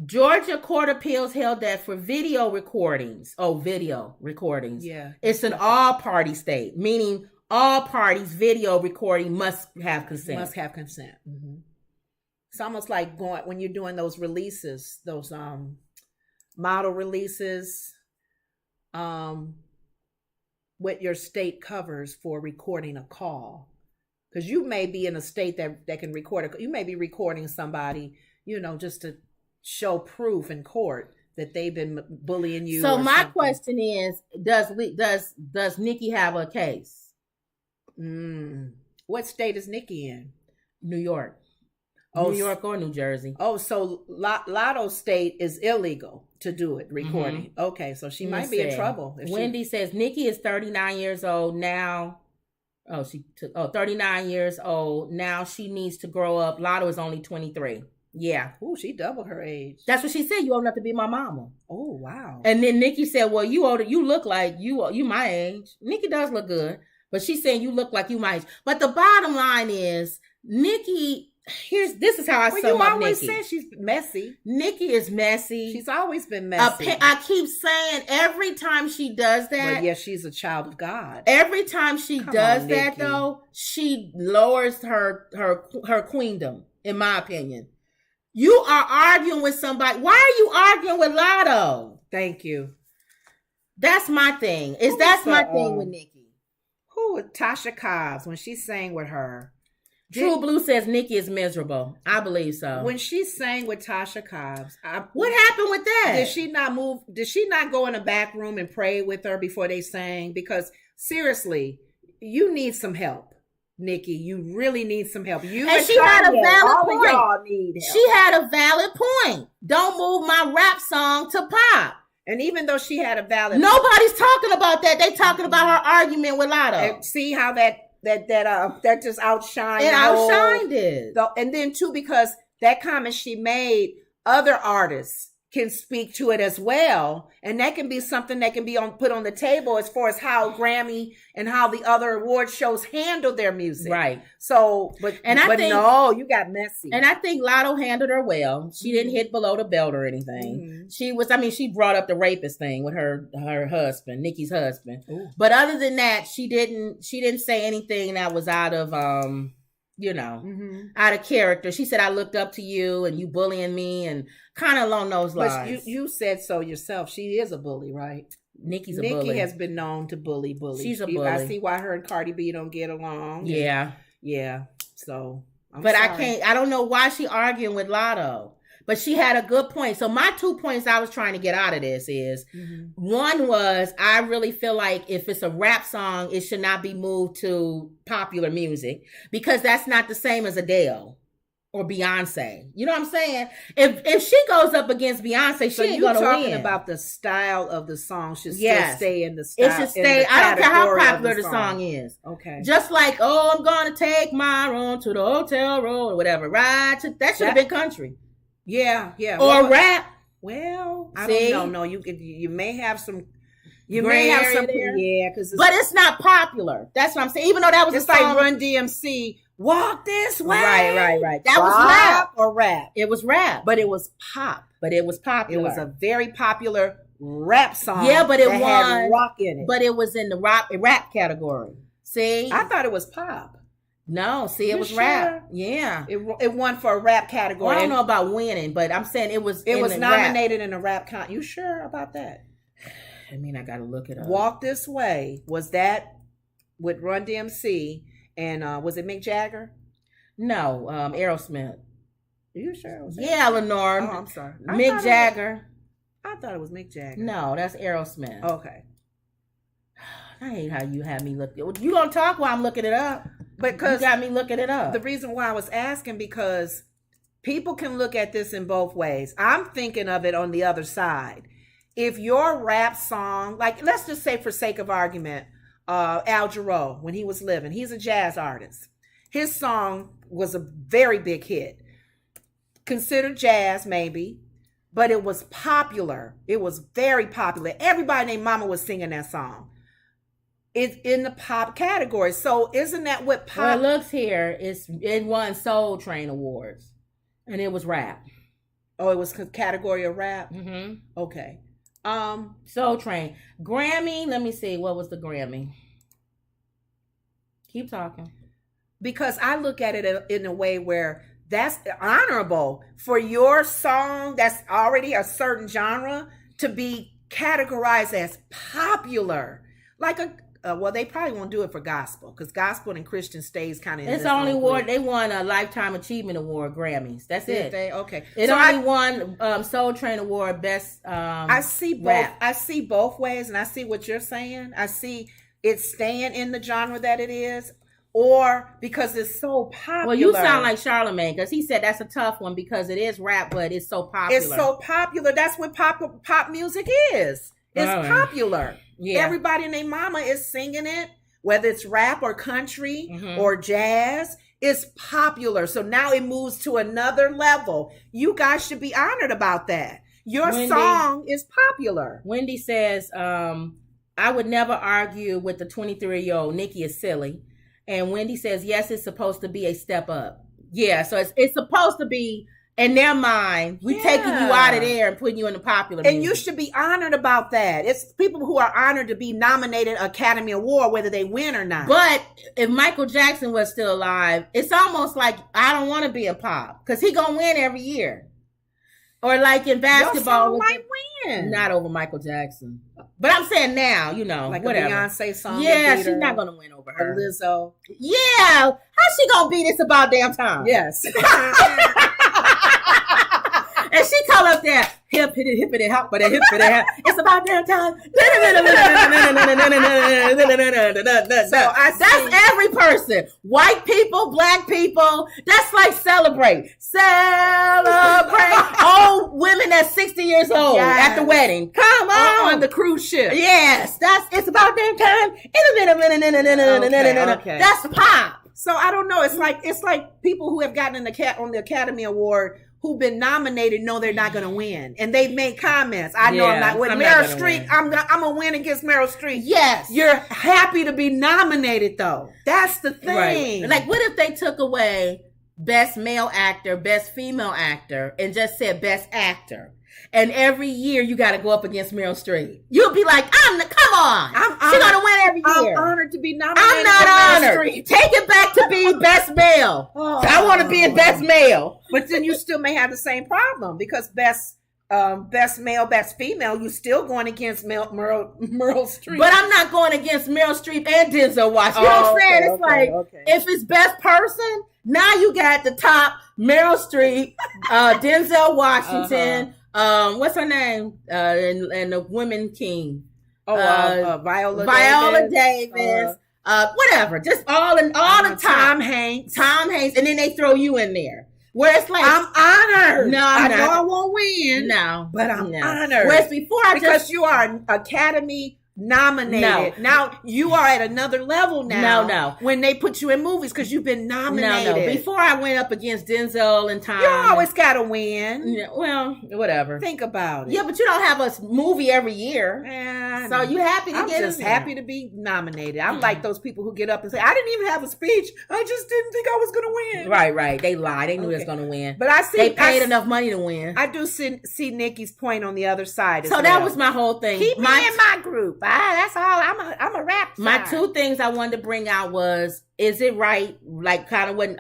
Georgia Court of Appeals held that for video recordings. Yeah. It's an all-party state, meaning all parties video recording must have consent. Mm-hmm. It's almost like when you're doing those releases, those model releases, what your state covers for recording a call. Because you may be in a state that can record you may be recording somebody, just to show proof in court that they've been bullying you. So my question is, does Nicki have a case? What state is Nicki in? New York. Oh, New York or New Jersey. Oh, so Lotto state is illegal to do it, recording. Mm-hmm. Okay, so she might be in trouble. Wendy says Nicki is 39 years old now. 39 years old. Now she needs to grow up. Lotto is only 23. Yeah. Ooh, she doubled her age. That's what she said. You old enough to be my mama. Oh, wow. And then Nicki said, well, you older. You look like you my age. Nicki does look good. But she's saying you look like you my age. But the bottom line is, Nicki... This is how I sum up Nicki. You always say she's messy. Nicki is messy. She's always been messy. I keep saying every time she does that. But yeah, she's a child of God. Every time she does that, though, she lowers her queendom, in my opinion. You are arguing with somebody. Why are you arguing with Lotto? Thank you. That's my thing. That's my thing with Nicki. Who was Tasha Cobbs when she sang with her? True Blue says Nicki is miserable. I believe so. When she sang with Tasha Cobbs, what happened with that? Did she not move? Did she not go in the back room and pray with her before they sang? Because seriously, you need some help, Nicki. You really need some help. And she had a valid point. Y'all need help. She had a valid point. Don't move my rap song to pop. And even though she had a valid nobody's talking about that. They talking about her argument with Lotto. And see how that just outshined. It outshined it. And then too, because that comment she made, other artists can speak to it as well, and that can be something that can be put on the table as far as how Grammy and how the other award shows handle their music. Right. So, but no, you got messy. And I think Latto handled her well. She didn't hit below the belt or anything. She brought up the rapist thing with her husband, Nicki's husband. Ooh. But other than that, she didn't say anything that was out of out of character. She said, I looked up to you and you bullying me and kind of along those lines. But you said so yourself. She is a bully, right? Nicki has been known to bully. She's a bully. I see why her and Cardi B don't get along. Yeah. Yeah. So, I don't know why she arguing with Latto. But she had a good point. So my 2 points I was trying to get out of this is, one was, I really feel like if it's a rap song, it should not be moved to popular music because that's not the same as Adele or Beyonce. You know what I'm saying? If she goes up against Beyonce, she ain't gonna win. So you're talking about the style of the song should still stay in the style. It should stay. I don't care how popular the song is. Okay. Just like, I'm gonna take my room to the hotel room or whatever. That should have been country. Yeah. Or rap. Well, I don't know. No, you may have some. You may have some. There. Yeah, but it's not popular. That's what I'm saying. Even though that was it's like Run DMC. Walk this way. Right. That was rap or rap. It was rap, but it was pop. But it was popular. It was a very popular rap song. Yeah, but it had rock in it. But it was in the rap category. See, I thought it was pop. No, see, it was rap. Yeah, it won for a rap category. Well, I don't know about winning, but I'm saying it was. It was nominated in a rap You sure about that? I mean, I got to look it up. Walk This Way, was that with Run DMC and was it Mick Jagger? No, Aerosmith. Are you sure? Yeah, Lenore. Oh, I'm sorry. Mick Jagger. I thought it was Mick Jagger. No, that's Aerosmith. Okay. I hate how you have me look. You gonna talk while I'm looking it up? Because you got me looking it up. The reason why I was asking, because people can look at this in both ways. I'm thinking of it on the other side. If your rap song, like let's just say for sake of argument, Al Jarreau, when he was living, he's a jazz artist. His song was a very big hit. Considered jazz, maybe, but it was popular. It was very popular. Everybody named Mama was singing that song. It's in the pop category. So isn't that what pop... Well, it looks here. It won Soul Train Awards. And it was rap. Oh, it was category of rap? Mm-hmm. Okay. Soul Train. Grammy, let me see. What was the Grammy? Keep talking. Because I look at it in a way where that's honorable for your song that's already a certain genre to be categorized as popular. Like well, they probably won't do it for gospel because gospel and Christian stays kind of. It's the only award they won a Lifetime Achievement Award, Grammys. That's it. Okay. It so only won Soul Train Award Best. I see both. Rap. I see both ways, and I see what you're saying. I see it staying in the genre that it is, or because it's so popular. Well, you sound like Charlamagne because he said that's a tough one because it is rap, but it's so popular. It's so popular. That's what pop music is. It's popular. Yeah. Everybody and their mama is singing it, whether it's rap or country or jazz. It's popular. So now it moves to another level. You guys should be honored about that. Your song is popular. Wendy says, I would never argue with the 23-year-old. Nicki is silly. And Wendy says, yes, it's supposed to be a step up. Yeah, so it's supposed to be... In their mind, we're taking you out of there and putting you in the popular music. And you should be honored about that. It's people who are honored to be nominated Academy Award, whether they win or not. But if Michael Jackson was still alive, it's almost like I don't want to be a pop because he gonna win every year. Or like in basketball, might win. Not over Michael Jackson. But I'm saying now, like whatever. A Beyonce song. Yeah, she's not gonna win over her. Or Lizzo. Yeah, how she gonna beat It's About Damn Time? Yes. And she call up there, hippity hop, but hippity hop. It's about damn time. So that's every person. White people, black people. That's like celebrate. Old women that's 60 years old at the wedding. Come on. On the cruise ship. Yes. It's about damn time. Okay. That's pop. So I don't know. It's like people who have gotten on the Academy Award who've been nominated know they're not going to win, and they've made comments. I know I'm not. With I'm Meryl not gonna Streep, win. I'm gonna win against Meryl Streep. Yes, You're happy to be nominated, though. That's the thing. right. Like, what if they took away best male actor, best female actor, and just said best actor? And every year you got to go up against Meryl Streep. You'll be like, come on. She's going to win every year. I'm honored to be nominated. I'm not honored. Take it back to be best male. I want to be in best male. But then you still may have the same problem because best male, best female, you're still going against Meryl Streep. But I'm not going against Meryl Streep and Denzel Washington. You know what I'm saying? It's if it's best person, now you got the top Meryl Streep, Denzel Washington, what's her name? And the women king. Viola Davis. Whatever. Just all the top. Tom Hanks. And then they throw you in there. Where it's like, I'm honored. No, I know I won't win. No. But I'm honored. Whereas before because you are an Academy nominated. No. Now you are at another level now. No. When they put you in movies because you've been nominated. No. Before I went up against Denzel and Tom. You always got to win. Yeah, well, whatever. Think about it. Yeah, but you don't have a movie every year. So you happy to I'm get just happy to be nominated. I'm like those people who get up and say, I didn't even have a speech. I just didn't think I was going to win. Right. They lied. They knew they was going to win. But they paid enough money to win. I do see Nikki's point on the other side. So that was my whole thing. Keep me in my group. That's all. I'm a rap star. My two things I wanted to bring out was, is it right, like kind of what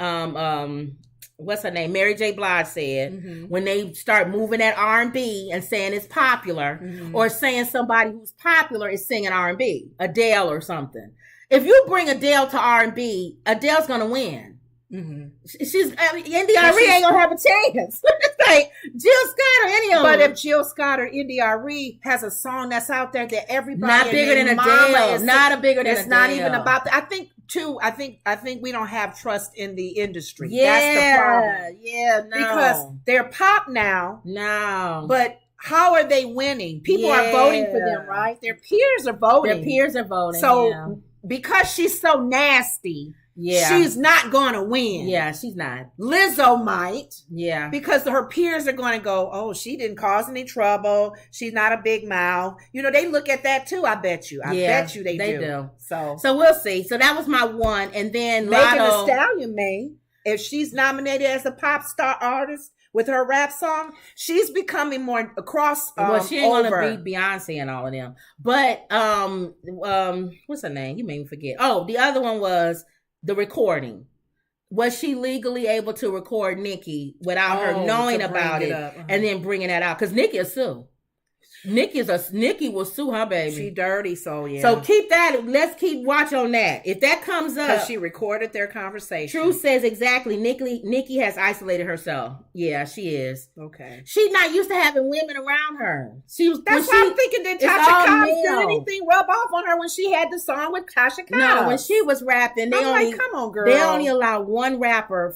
what's her name, Mary J. Blige said, when they start moving that R&B and saying it's popular, or saying somebody who's popular is singing R&B, Adele or something. If you bring Adele to R&B, Adele's gonna win. She's NDRE ain't gonna have a chance. It's like Jill Scott or any of them. But if Jill Scott or NDRE has a song that's out there that everybody not bigger than Adele, not bigger than Adele. It's not even about that. I think we don't have trust in the industry. Yeah, that's the problem. Yeah, no. Because they're pop now. No. But how are they winning? People are voting for them, right? Their peers are voting. So because she's so nasty, she's not going to win. Yeah, she's not. Lizzo might. Yeah. Because her peers are going to go, oh, she didn't cause any trouble. She's not a big mouth. You know, they look at that too, I bet you. I bet you they do. So we'll see. So that was my one. And then Megan Lotto. Thee Stallion may, if she's nominated as a pop star artist with her rap song, she's becoming more across well, she ain't gonna beat Beyonce and all of them. But what's her name? You made me forget. Oh, the other one was the recording. Was she legally able to record Nicki without her knowing about it and then bringing that out? Because Nicki will sue. Nicki will sue her baby. She dirty, so yeah. So keep that. Let's keep watch on that. If that comes up, because she recorded their conversation. Truth says exactly. Nicki has isolated herself. Yeah, she is. Okay. She's not used to having women around her. That's why I'm thinking that Tasha Cobbs did anything rub off on her when she had the song with Tasha Cobbs. No, when she was rapping, come on, girl. They only allowed one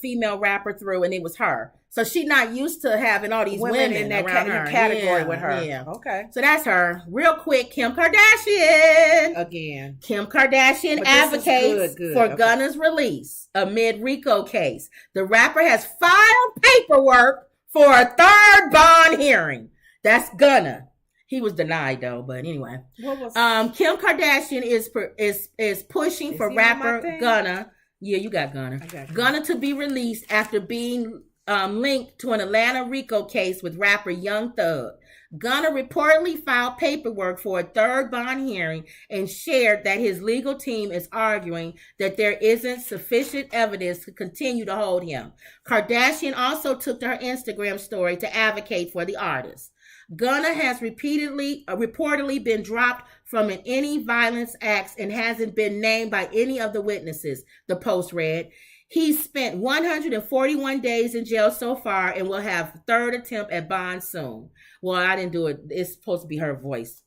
female rapper through, and it was her. So she's not used to having all these women in that around category with her. Yeah. Okay. So that's her. Real quick, Kim Kardashian. Again. Kim Kardashian advocates for Gunna's release amid RICO case. The rapper has filed paperwork for a third bond hearing. That's Gunna. He was denied though, but anyway. Kim Kardashian is pushing for rapper Gunna. Yeah, you got Gunna. Gunna to be released after being linked to an Atlanta RICO case with rapper Young Thug. Gunna reportedly filed paperwork for a third bond hearing and shared that his legal team is arguing that there isn't sufficient evidence to continue to hold him. Kardashian also took to her Instagram story to advocate for the artist. Gunna has reportedly been dropped from any violence acts and hasn't been named by any of the witnesses, the Post read. He's spent 141 days in jail so far and will have third attempt at bond soon. Well, I didn't do it. It's supposed to be her voice.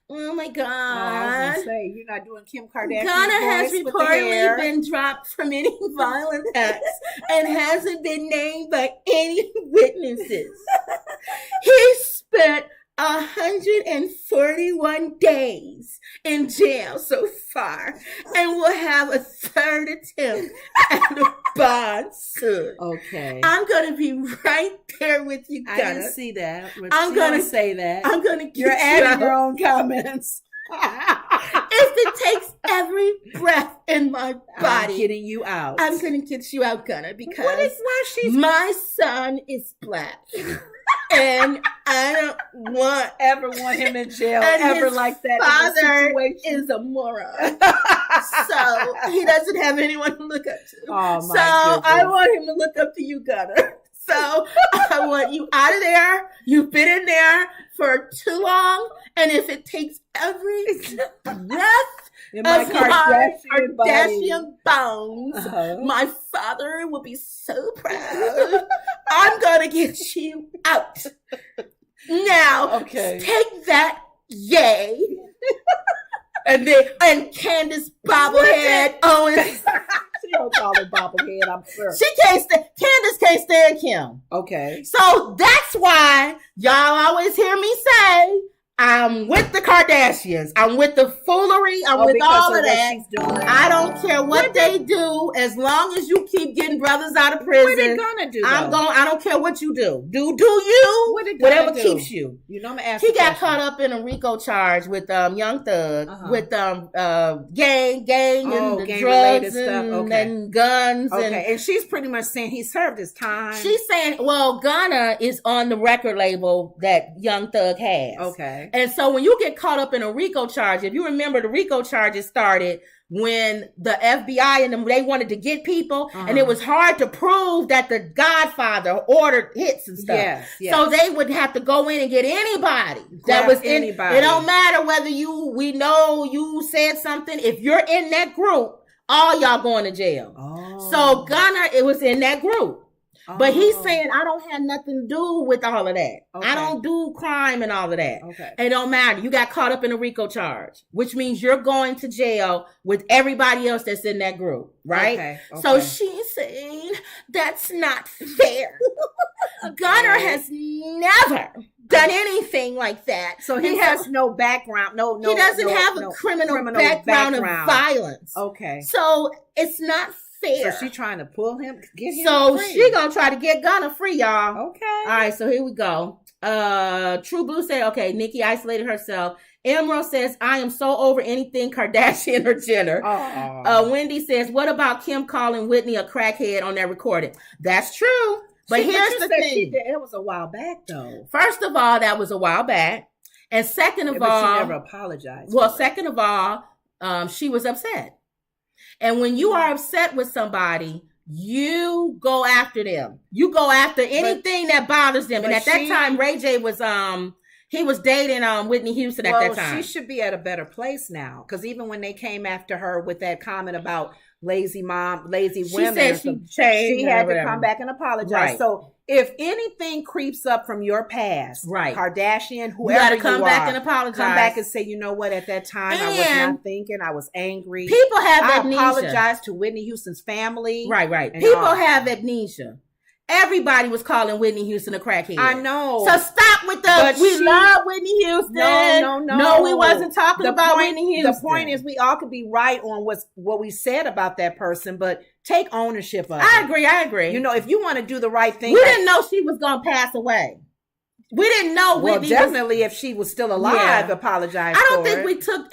Oh my God. I was going to say, you're not doing Kim Kardashian. Gunna has reportedly been dropped from any violent acts and hasn't been named by any witnesses. He spent 141 days in jail so far, and will have a third attempt at a bond soon. Okay. I'm going to be right there with you, Gunna. I didn't see that. I'm going to say that. I'm going to get You're adding your own comments. If it takes every breath in my body, I'm getting you out. I'm going to get you out, Gunna, because she's my son is black. And I don't ever want him in jail and ever his like that. Father is a moron, so he doesn't have anyone to look up to. Oh, so I want him to look up to you, Gunna. So I want you out of there. You've been in there for too long, and if it takes every breath in my Kardashian bones, my father will be so proud. I'm gonna get you out now. Okay, take that, yay! and Candace Bobblehead Owens. She don't call her bobblehead, I'm sure. Candace can't stand Kim. Okay. So that's why y'all always hear me say, I'm with the Kardashians. I'm with the foolery. I'm with all of that. I don't care what they do, as long as you keep getting brothers out of prison. What are they gonna do? I don't care what you do. Do you? Whatever keeps you. You know, I'm gonna ask. He got caught up in a RICO charge with Young Thug, with gang and the drugs and guns. And she's pretty much saying he served his time. She's saying, well, Gunna is on the record label that Young Thug has. Okay. And so when you get caught up in a RICO charge, if you remember, the RICO charges started when the FBI and them, they wanted to get people, and it was hard to prove that the Godfather ordered hits and stuff. Yes. So they would have to go in and get anybody that was in. It don't matter whether we know you said something. If you're in that group, all y'all going to jail. So Gunna, it was in that group. But he's saying, I don't have nothing to do with all of that. I don't do crime and all of that. It don't matter. You got caught up in a RICO charge, which means you're going to jail with everybody else that's in that group, right? So she's saying that's not fair. Gunna has never done anything like that. So he has no background. He doesn't have a criminal background of violence. So it's not fair. So she trying to pull him, get him free. She gonna try to get Gunna free, y'all. Okay. All right, so here we go. True Blue said, okay, Nicki isolated herself. Emerald says, I am so over anything Kardashian or Jenner. Wendy says, what about Kim calling Whitney a crackhead on that recording? That's true. But here's the thing. It was a while back, though. First of all, that was a while back. And second of all, she never apologized. Well, second of all, she was upset. And when you are upset with somebody, you go after them. You go after anything that bothers them. And at that time, Ray J was he was dating Whitney Houston at that time. She should be at a better place now. Because even when they came after her with that comment about lazy women, said she changed. She had to come back and apologize. Right. So if anything creeps up from your past, Kardashian, whoever you gotta come back and apologize. Come back and say, you know what? At that time, I was not thinking. I was angry. People have amnesia. I apologize to Whitney Houston's family. Right. People have amnesia. Everybody was calling Whitney Houston a crackhead. I know. So stop with we love Whitney Houston. No, we wasn't talking about Whitney Houston. The point is, we all could be right on what we said about that person, but take ownership of it. I agree. You know, if you want to do the right thing. We didn't know she was going to pass away. We didn't know Whitney. Well, definitely if she was still alive, apologize. I don't think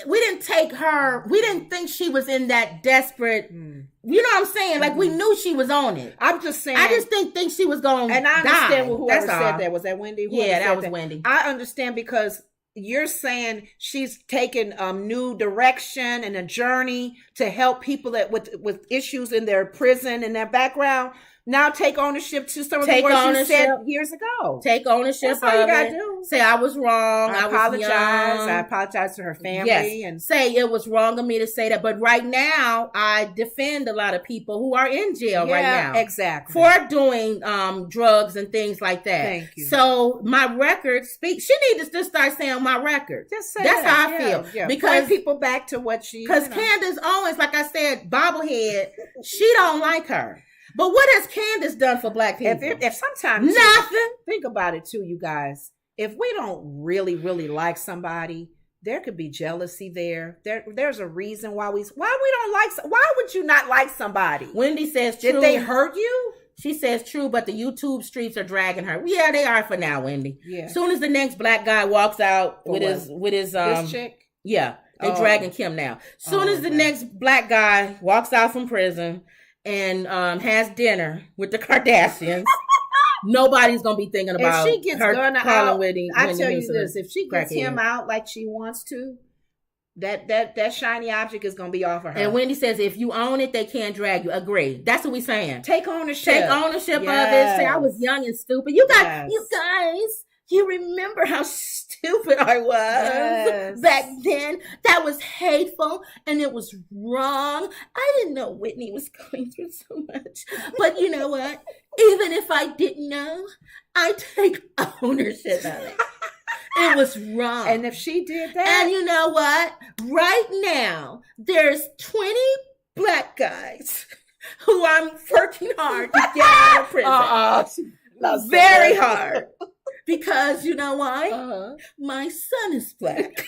we didn't take her. We didn't think she was in that desperate. You know what I'm saying? Like, we knew she was on it. I'm just saying. I just didn't think she was going to die. And I understand whoever said that. Was that Wendy? That was Wendy. I understand because you're saying she's taken new direction and a journey to help people with issues in their prison and their background. Now take ownership to some of the words you said years ago. Take ownership. That's all you gotta do. Say I was wrong. I apologize. I apologize to her family and say it was wrong of me to say that. But right now, I defend a lot of people who are in jail right now. Exactly. For doing drugs and things like that. Thank you. So my record speaks. She needs to just start saying my record. Just say that's that. how I feel. Yeah. Because point people back to what she. Because Candace Owens, like I said, bobblehead. She don't like her. But what has Candace done for black people? If sometimes nothing. Think about it too, you guys. if we don't really, really like somebody, there could be jealousy there. There's a reason why we don't like. Why would you not like somebody? Wendy says, true. Did they hurt you? She says, true, but the YouTube streets are dragging her. Yeah, they are for now, Wendy. Yeah. Soon as the next black guy walks out with his this chick. Yeah, they dragging Kim now. Soon as the next black guy walks out from prison and has dinner with the Kardashians, nobody's gonna be thinking about if she gets her Gunna calling out. Whitney. I tell you this: if she gets crackhead. him out like she wants to, that shiny object is gonna be off of her. And Wendy says, if you own it, they can't drag you. Agree. That's what we're saying. Take ownership. Take ownership of it. Say, I was young and stupid. You guys, you remember how stupid I was back then? That was hateful and it was wrong. I didn't know Whitney was going through so much. But you know what? Even if I didn't know, I take ownership of it. It was wrong. And if she did that. And you know what? Right now, there's 20 black guys who I'm working hard to get out of prison. Very hard. Because you know why? My son is black.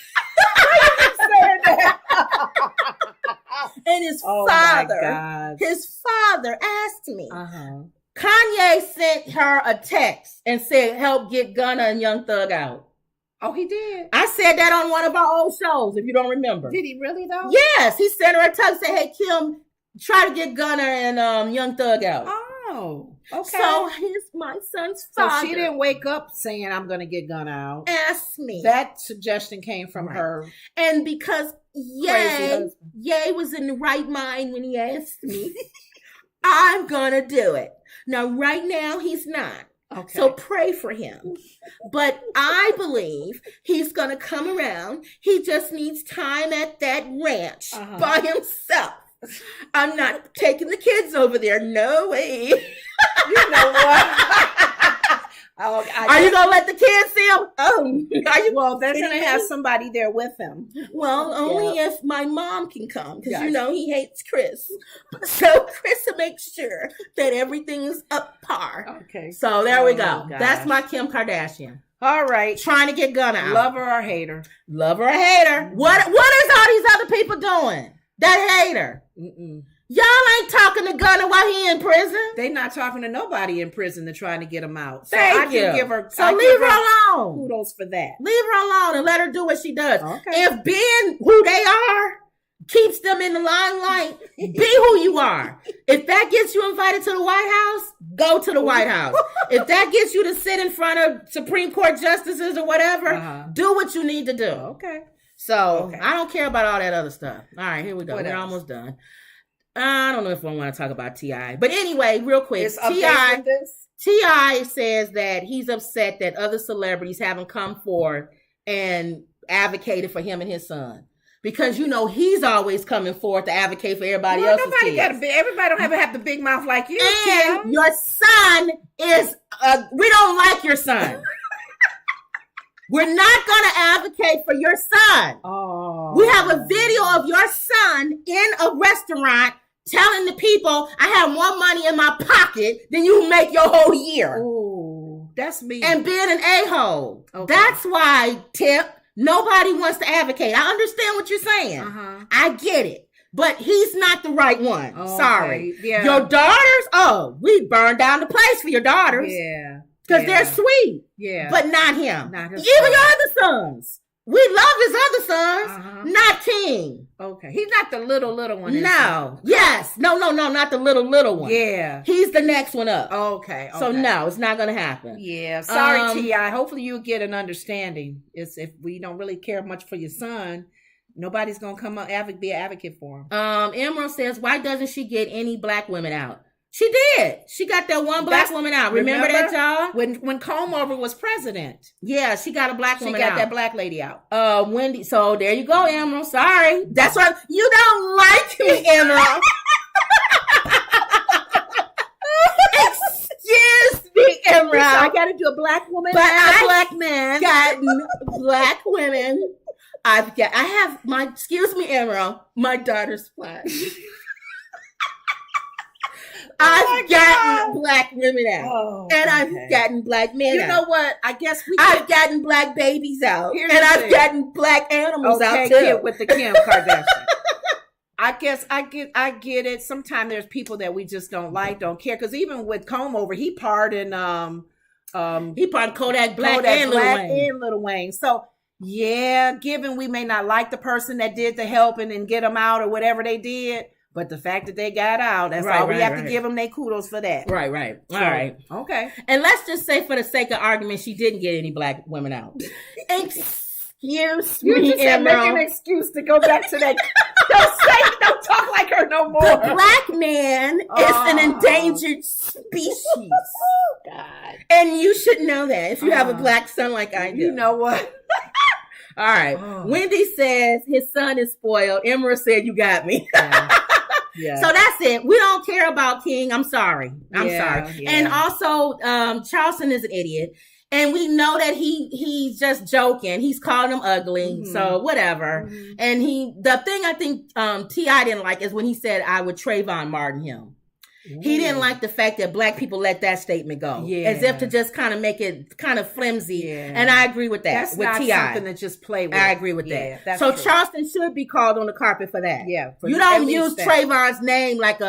And his father asked me. Kanye sent her a text and said, help get Gunna and Young Thug out. Oh, he did? I said that on one of our old shows, if you don't remember. Did he really, though? Yes, he sent her a text and said, hey, Kim, try to get Gunna and Young Thug out. Oh, okay. So my son's father. So she didn't wake up saying, I'm going to get Gunna out. Asked me. That suggestion came from her. And because Ye was in the right mind when he asked me, I'm going to do it. Now, right now, he's not. Okay. So pray for him. But I believe he's going to come around. He just needs time at that ranch by himself. I'm not taking the kids over there. No way. You know what? Are you going to let the kids see him? Well, they're going to have somebody there with him. Well, only if my mom can come. Because, you know, he hates Chris. So Chris will make sure that everything is up par. Okay. So there we go. Gosh. That's my Kim Kardashian. All right. Trying to get Gunna out. Love her or hate her. Love her or hate her. What is all these other people doing that hate her? Y'all ain't talking to Gunna while he in prison. They not talking to nobody in prison. They're trying to get him out. So Thank you. Can give her. So leave her alone. Kudos for that. Leave her alone and let her do what she does. Okay. If being who they are keeps them in the limelight, be who you are. If that gets you invited to the White House, go to the White House. If that gets you to sit in front of Supreme Court justices or whatever, do what you need to do. Okay. So I don't care about all that other stuff. All right, here we go. We're almost done. I don't know if I want to talk about T.I. But anyway, real quick, T.I. says that he's upset that other celebrities haven't come forward and advocated for him and his son. Because, you know, he's always coming forward to advocate for everybody else's kids. Everybody don't have the big mouth like you. And your son is, we don't like your son. We're not going to advocate for your son. Oh. We have a video of your son in a restaurant telling the people, I have more money in my pocket than you make your whole year. Oh, that's me. And being an a-hole. Okay. That's why, Tip, nobody wants to advocate. I understand what you're saying. I get it. But he's not the right one. Okay. Sorry. Yeah. Your daughters, we burned down the place for your daughters. Yeah. Because they're sweet. Yeah. But not him. Not his Even your other sons. We love his other sons. Not King. Okay. He's not the little one. No. Yes. No, not the little one. Yeah. He's the next one up. Okay. So no, it's not going to happen. Yeah. Sorry, T.I. Hopefully you'll get an understanding. It's if we don't really care much for your son, nobody's going to come up be an advocate for him. Emerald says, why doesn't she get any black women out? She did. She got that one black woman out. Remember that, y'all? When Comover was president. Yeah, she got a black woman out. She got that black lady out. Wendy. So there you go, Emerald. Sorry. That's why you don't like me, Emerald. Excuse me, Emerald. I got to do a black woman and a black man. Got black women. Excuse me, Emerald. My daughter's black. I've gotten black women out, and I've gotten black men out. You know what? I guess I've gotten black babies out, and I've gotten black animals out too. With the Kim Kardashian. I guess I get it. Sometimes there's people that we just don't like, don't care. Because even with Comb Over, he pardoned Kodak Black and Lil Wayne. So yeah, given we may not like the person that did the helping and get them out or whatever they did, but the fact that they got out, that's all we have to give them their kudos for that. Right. So, all right. Okay. And let's just say, for the sake of argument, she didn't get any black women out. Excuse me, you just said make an excuse to go back to that. Don't talk like her no more. The black man is an endangered species. Oh, God. And you should know that if you have a black son like I do. You know what? All right. Wendy says his son is spoiled. Emerald said, you got me. Yeah. So that's it. We don't care about King. I'm sorry. I'm sorry. Yeah. And also, Charleston is an idiot. And we know that he's just joking. He's calling him ugly. Mm-hmm. So whatever. Mm-hmm. And the thing I think T.I. didn't like is when he said, I would Trayvon Martin him. Ooh. He didn't like the fact that black people let that statement go. Yeah. As if to just kind of make it kind of flimsy. Yeah. And I agree with that. That's with not T.I. something to just play with. I agree with that. So true. Charleston should be called on the carpet for that. Yeah. You don't use Trayvon's name like you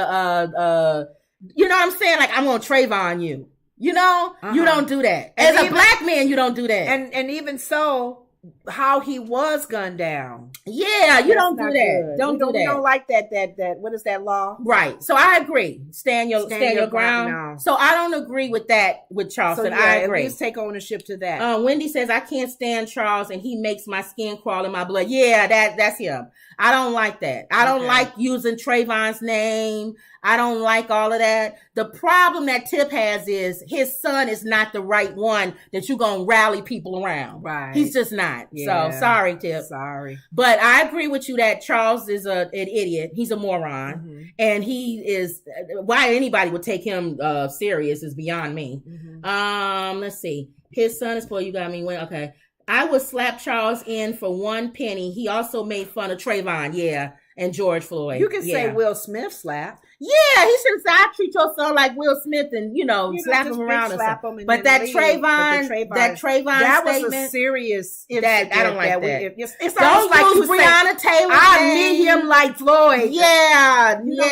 know what I'm saying? Like, I'm going to Trayvon you. You know, you don't do that. As a black man, you don't do that. And even so, how he was gunned down. Yeah, you don't do that. Good. Don't do that. We don't like that. What is that law? Right. So I agree. Stand your ground. No. So I don't agree with that with Charleston. So, I agree. At least take ownership to that. Wendy says, I can't stand Charles and he makes my skin crawl in my blood. Yeah, that's him. I don't like that. I don't like using Trayvon's name. I don't like all of that. The problem that Tip has is his son is not the right one that you're going to rally people around. Right. He's just not. Yeah. So sorry, Tip. Sorry. But I agree with you that Charles is an idiot. He's a moron. Mm-hmm. And he is, why anybody would take him serious is beyond me. Mm-hmm. Let's see. His son is spoiled. You got me. Okay. I would slap Charles in for 1 penny. He also made fun of Trayvon. Yeah. And George Floyd. You can say Will Smith slap. Yeah, he should say, I treat your son like Will Smith and, slap him around or something. But that Trayvon that statement. Was a serious that I don't like that. It's don't like use Breonna Taylor. I need him like Floyd. Yeah, no.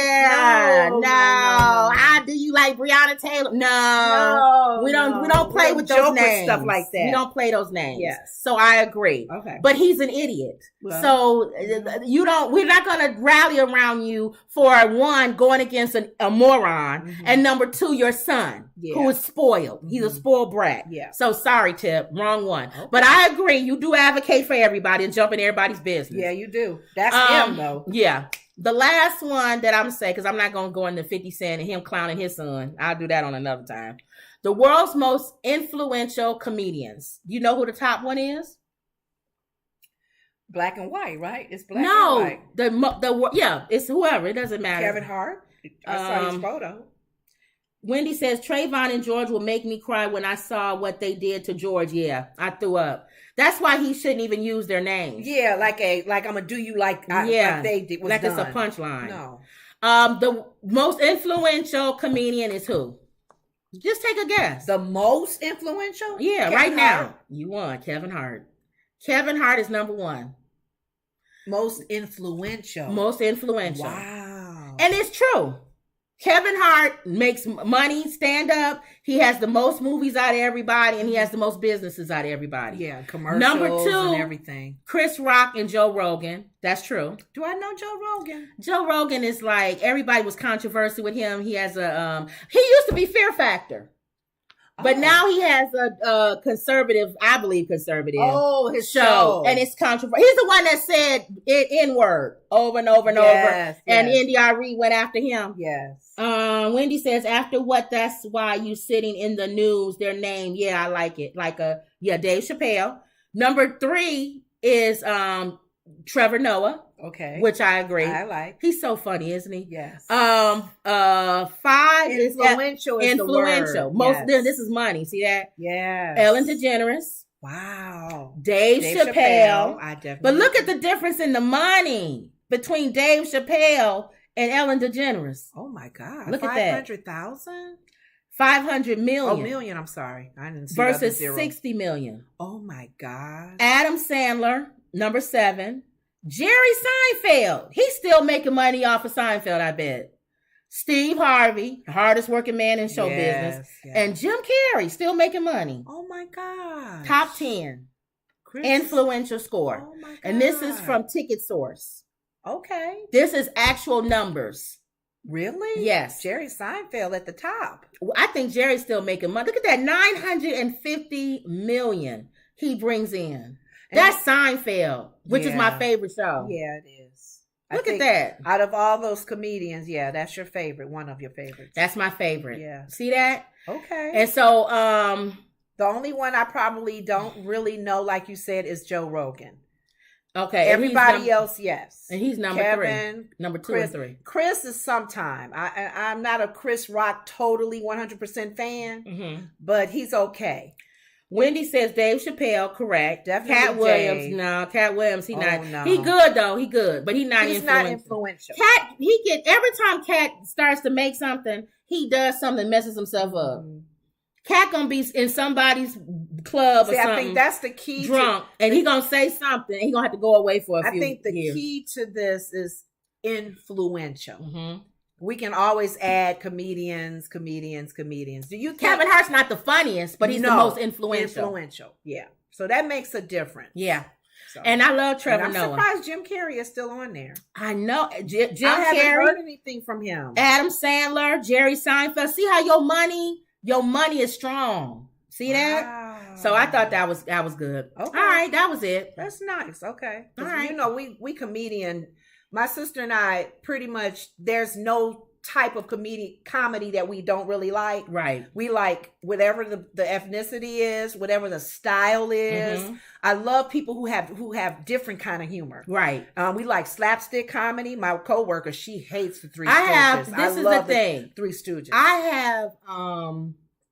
I do you like Breonna Taylor? No. We don't play with those names. Stuff like that. We don't play those names. Yes. So I agree. Okay. But he's an idiot. Well, so we're not going to rally around you for one, going against a moron, and number 2, your son, who is spoiled. He's a spoiled brat. Yeah. So sorry, Tip, wrong one. Okay. But I agree, you do advocate for everybody and jump in everybody's business. Yeah, you do. That's him, though. Yeah. The last one that I'm going to say, because I'm not going to go into 50 Cent and him clowning his son. I'll do that on another time. The world's most influential comedians. You know who the top one is? Black and white, right? It's black and white. It's whoever. It doesn't matter. Kevin Hart. I saw his photo. Wendy says Trayvon and George will make me cry when I saw what they did to George. Yeah, I threw up. That's why he shouldn't even use their names. Yeah, like I'm gonna do you like they did. Like done. It's a punchline. No. The most influential comedian is who? Just take a guess. The most influential? Yeah, Kevin right Hart. Now. You won, Kevin Hart. Kevin Hart is number 1. Most influential. Wow. And it's true. Kevin Hart makes money, stand up. He has the most movies out of everybody, and he has the most businesses out of everybody. Yeah, commercials number 2, and everything. Chris Rock and Joe Rogan. That's true. Do I know Joe Rogan? Joe Rogan is like, everybody was controversial with him. He has he used to be Fear Factor. But now he has a conservative, I believe conservative. Oh, his show. And it's controversial. He's the one that said N-word over and over and over. Yes. And NDRE went after him. Yes. Wendy says, after what, that's why you sitting in the news, their name. Yeah, I like it. Dave Chappelle. Number 3 is Trevor Noah. Okay. Which I agree. I like. He's so funny, isn't he? Yes. 5 influential is the word. Most this is money. See that? Yeah. Ellen DeGeneres. Wow. Dave Chappelle. I definitely. But look at the difference in the money between Dave Chappelle And Ellen DeGeneres. Oh my God. Look at that. 500,000? 500 million. Oh, million. I'm sorry. I didn't see versus zero. 60 million. Oh my God. Adam Sandler, number 7. Jerry Seinfeld. He's still making money off of Seinfeld, I bet. Steve Harvey, the hardest working man in show business. Yes. And Jim Carrey, still making money. Oh my God. Top 10. Influential score. Oh my God. And this is from Ticket Source. Okay. This is actual numbers. Really? Yes. Jerry Seinfeld at the top. I think Jerry's still making money. Look at that, 950 million he brings in. That's Seinfeld, which is my favorite show. Yeah, it is. Look at that. Out of all those comedians, that's your favorite, one of your favorites. That's my favorite. Yeah. See that? Okay. And so the only one I probably don't really know, like you said, is Joe Rogan. Okay. Everybody else, yes. And he's number Kevin, 3. Number 2 Chris, and 3. Chris is sometime. I'm not a Chris Rock totally 100% fan, but he's okay. Wendy says Dave Chappelle, correct. Definitely Cat Williams, Dave. no. Cat Williams, he not. No. He good though. He good, but he's not influential. Cat, every time Cat starts to make something, he does something, messes himself up. Cat gonna be in somebody's club or something. I think that's the key. Drunk, and he gonna say something. And he gonna have to go away for a few years. I think the key to this is influential. We can always add comedians. Do you? Kevin Hart's not the funniest, but he's the most influential. Yeah. So that makes a difference. Yeah. So. And I love Trevor Noah. I'm surprised Jim Carrey is still on there. I know. Jim Carrey. I haven't heard anything from him. Adam Sandler, Jerry Seinfeld. See how your money is strong. See that? Wow. So I thought that was good. Okay. All right, that was it. That's nice. Okay. All right. You know, we comedian. My sister and I pretty much, there's no type of comedy that we don't really like. Right. We like whatever the ethnicity is, whatever the style is. I love people who have different kind of humor. Right. We like slapstick comedy. My coworker, she hates the Three Stooges. This is the thing. Three Stooges. I have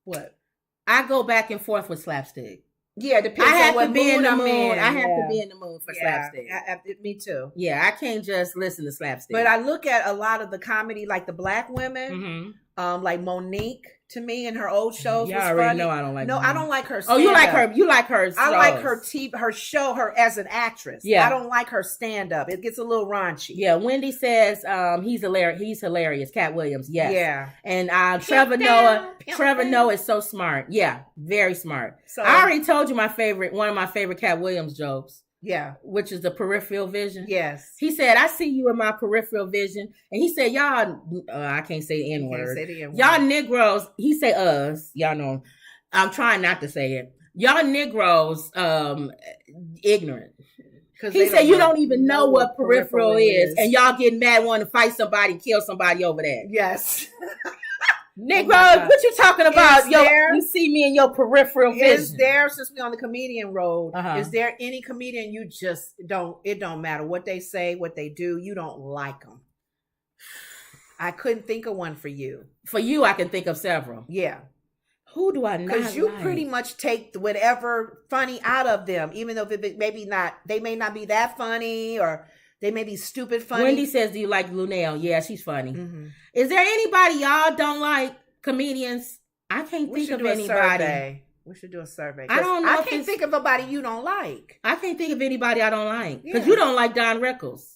what? I go back and forth with slapstick. Yeah, depends on what mood I'm in. I have to be in the mood for slapstick. Me too. Yeah, I can't just listen to slapstick. But I look at a lot of the comedy, like the black women, like Monique. To me, in her old shows, I already know I don't like. No, I don't like her. Oh, you like her? You like her? I like her show, her as an actress. Yeah, I don't like her stand up. It gets a little raunchy. Yeah, Wendy says he's hilarious. He's hilarious. Cat Williams, yes. Yeah, and Trevor Noah is so smart. Yeah, very smart. So I already told you one of my favorite Cat Williams jokes. Yeah. Which is the peripheral vision. Yes. He said, I see you in my peripheral vision. And he said, y'all, I can't say the N-word. Y'all Negroes, he said us. Y'all know. I'm trying not to say it. Y'all Negroes, ignorant. He said, you don't even know what peripheral is. And y'all getting mad wanting to fight somebody, kill somebody over that. Yes. Negroes, what you talking about? You see me in your peripheral vision. Is there, since we're on the comedian road, is there any comedian you just don't, it don't matter what they say, what they do, you don't like them? I couldn't think of one for you. For you, I can think of several. Yeah. Who do I not Because you like? pretty much take whatever funny out of them, even though they may not be that funny, or they may be stupid funny. Wendy says, do you like Lunel? Yeah, she's funny. Is there anybody y'all don't like, comedians? I can't think of anybody. We should do a survey. I don't know. I can't think of nobody you don't like. I can't think of anybody I don't like. Because you don't like Don Rickles.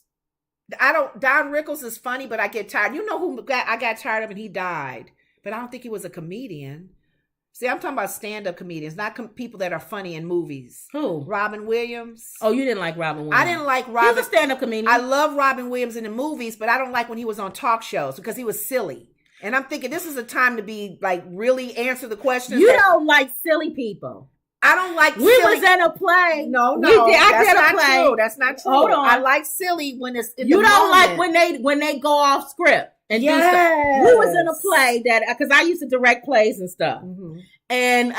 Don Rickles is funny, but I get tired. You know who I got tired of, and he died. But I don't think he was a comedian. See, I'm talking about stand-up comedians, not people that are funny in movies. Who? Robin Williams. Oh, you didn't like Robin Williams. I didn't like Robin. He's a stand-up comedian. I love Robin Williams in the movies, but I don't like when he was on talk shows because he was silly. And I'm thinking this is a time to be like really answer the questions. You don't like silly people. I don't like We was in a play. No, that's not true. That's not true. Hold on. I like silly when it's in you the don't moment. like when they go off script and do stuff. We was in a play that because I used to direct plays and stuff. And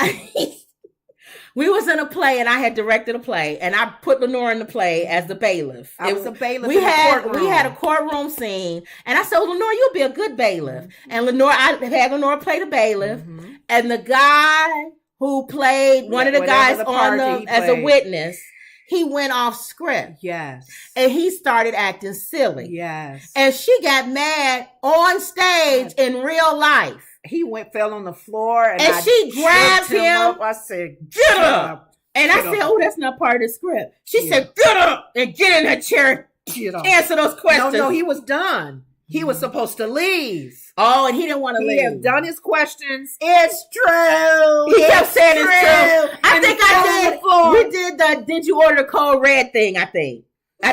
we was in a play, and I had directed a play, and I put Lenore in the play as the bailiff. I was a bailiff. We had a courtroom scene, and I said, "Lenore, you'll be a good bailiff." And I had Lenore play the bailiff, and the guy who played one of the guys as a witness, he went off script. Yes. And he started acting silly. Yes. And she got mad on stage in real life. He fell on the floor and she grabbed him. I said, get up. And I said, oh, that's not part of the script. She said, get up and get in that chair. Answer those questions. No, he was done. He was supposed to leave. Oh, and he didn't want to leave. He had done his questions. It's true. He kept saying it's true. I think I did. We did the Did You Order the Code Red thing, I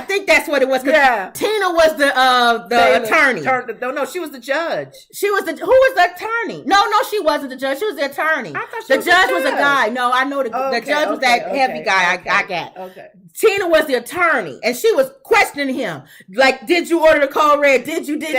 think that's what it was. Yeah. Tina was the attorney. No, she was the judge. Who was the attorney? No, she wasn't the judge. She was the attorney. I thought she the judge was a guy. No, I know the judge was that heavy guy I got. Okay. Tina was the attorney, and she was questioning him. Like, did you order the code red? Did you? And he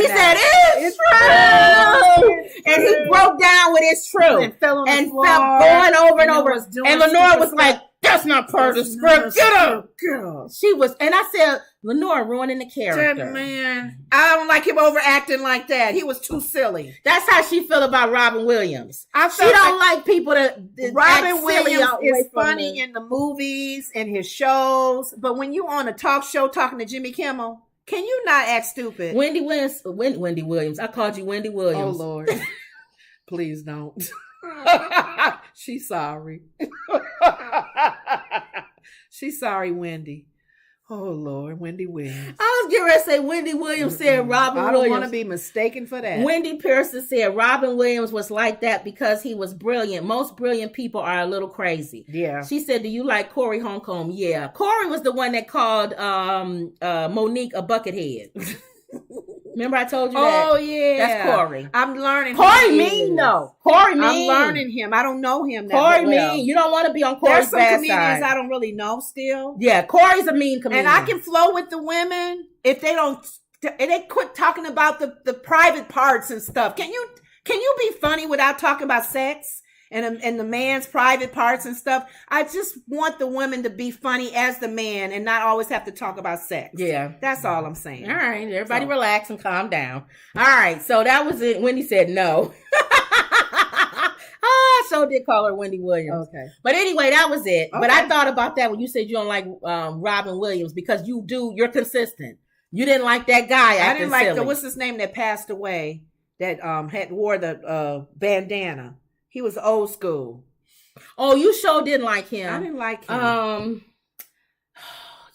said, it's true. And he broke down with it's true. And fell on the floor. Going over and over. And Lenora was like, that's not part of the script. Get up. Girl. She was, and I said, Lenora ruining the character. Man, I don't like him overacting like that. He was too silly. That's how she feel about Robin Williams. She don't like people to Robin Williams is funny in the movies and his shows, but when you on a talk show talking to Jimmy Kimmel, can you not act stupid? Wendy Williams. I called you Wendy Williams. Oh Lord, please don't. She's sorry. She's sorry, Wendy. Oh Lord, Wendy Williams. I was getting ready to say Wendy Williams said Robin Williams. I don't want to be mistaken for that. Wendy Pearson said Robin Williams was like that because he was brilliant. Most brilliant people are a little crazy. Yeah. She said, do you like Corey Holcomb? Yeah. Corey was the one that called Monique a buckethead. Remember I told you that? Oh, yeah. That's Corey. I'm learning. Corey mean, though. Corey mean. I'm learning him. I don't know him that Corey well. mean. You don't want to be on Corey's bad side. There's some comedians I don't really know still. Yeah, Corey's a mean comedian. And I can flow with the women if they don't, and they quit talking about the private parts and stuff. Can you be funny without talking about sex? And the man's private parts and stuff. I just want the women to be funny as the man and not always have to talk about sex. Yeah. That's all I'm saying. All right. Everybody relax and calm down. All right. So that was it. Wendy said no. I so did call her Wendy Williams. Okay. But anyway, that was it. Okay. But I thought about that when you said you don't like Robin Williams because you're consistent. You didn't like that guy. I didn't like what's his name that passed away that wore the bandana. He was old school. Oh, you sure didn't like him. I didn't like him.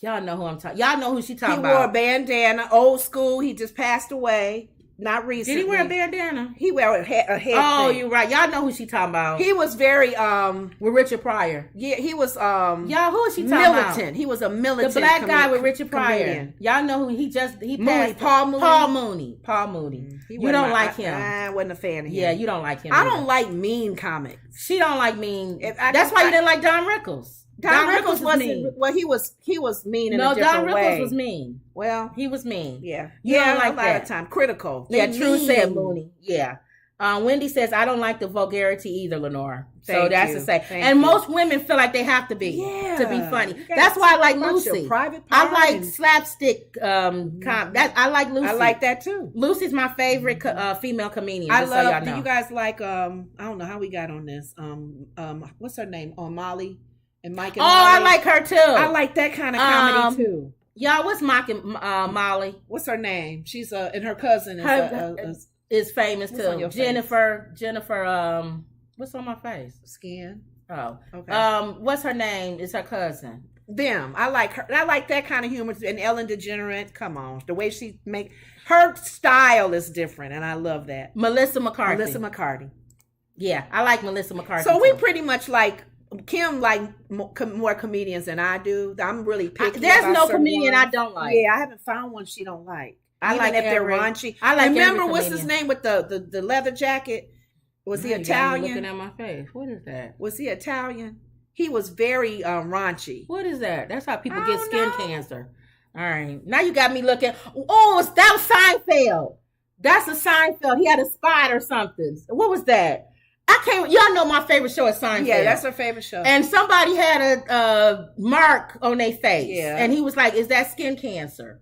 Y'all know who I'm talking. Y'all know who she talking about. He wore a bandana, old school. He just passed away. Not recently. Did he wear a bandana? He wore a head Oh, thing. you're right. Y'all know who she talking about. He was very with Richard Pryor. Yeah, he was y'all, who is she talking militant. about? He was a militant. The black guy with Richard Pryor. Comedian. Y'all know who he passed. Paul Mooney. Paul Mooney. You don't like him. I wasn't a fan of him. Yeah, you don't like him. I don't like mean comics. She don't like mean. That's why you didn't like Don Rickles. Don Rickles wasn't mean. Well, he was mean in a different way. No, Don Rickles was mean. Well, he was mean. Yeah. You don't like a lot that. of time. Critical. Yeah, true said Mooney. Yeah. Wendy says, I don't like the vulgarity either, Lenore. So that's to say. And most women feel like they have to be to be funny. That's why I like Lucy. I like slapstick I like Lucy. I like that too. Lucy's my favorite female comedian. I love, do you guys like I don't know how we got on this. What's her name? Molly and Mike and Molly. I like her too. I like that kind of comedy too. Y'all, what's Mike and Molly? What's her name? She's and her cousin is famous too. Jennifer, what's on my face? Skin. Oh. Okay. What's her name? Is her cousin. Them. I like her. I like that kind of humor. And Ellen DeGeneres, come on. The way she her style is different, and I love that. Melissa McCarthy. Yeah, I like Melissa McCarthy. So we pretty much like Kim more comedians than I do. I'm really picky. There's no comedian I don't like. Yeah, I haven't found one she don't like. Even like if they're raunchy. I like. Remember what's his name with the leather jacket? Was he Italian? Looking at my face. What is that? Was he Italian? He was very raunchy. What is that? That's how people get skin cancer. All right, now you got me looking. Oh, that was Seinfeld. That's a Seinfeld. He had a spot or something. What was that? I can't. Y'all know my favorite show is Seinfeld. Yeah, that's her favorite show. And somebody had a mark on their face. Yeah, and he was like, "Is that skin cancer?"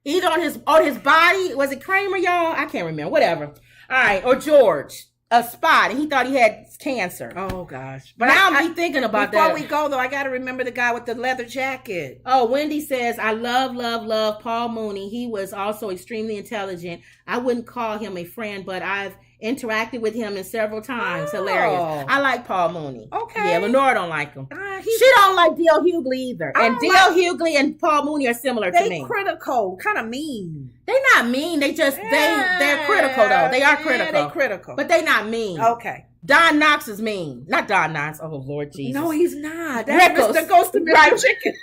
Either on his body. Was it Kramer, y'all? I can't remember. Whatever. All right, or George. a spot, and he thought he had cancer. Oh gosh! But now I'm thinking about that. Before we go though, I got to remember the guy with the leather jacket. Oh, Wendy says, I love Paul Mooney. He was also extremely intelligent. I wouldn't call him a friend, but I've interacted with him in several times. Oh. Hilarious. I like Paul Mooney. Okay. Yeah, Lenore don't like him. She don't like D.L. Hughley either. And D.L. Hughley and Paul Mooney are similar to me. They critical, kind of mean. They're not mean. They just they're critical though. They are critical. They're critical, but they not mean. Okay. Don Knotts is mean. Not Don Knotts. Oh Lord Jesus. No, he's not. That's Mr. Ghost of Fried Chicken.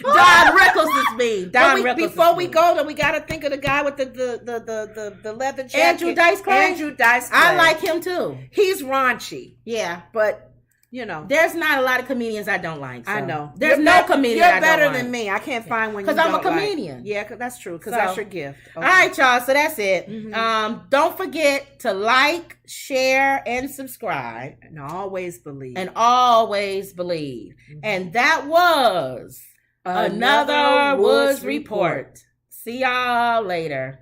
Don Rickles is mean. Before we go, though, we got to think of the guy with the leather jacket. Andrew Dice Clay. Andrew Dice Clay. I like him too. He's raunchy. Yeah, but you know, there's not a lot of comedians I don't like. So. I know. There's no comedian I don't like. You're better than me. I can't find one. Because I'm a comedian. Like. Yeah, that's true. Because that's your gift. Okay. All right, y'all. So that's it. Mm-hmm. Don't forget to like, share, and subscribe. And always believe. Mm-hmm. And that was Another Woods Report. See y'all later.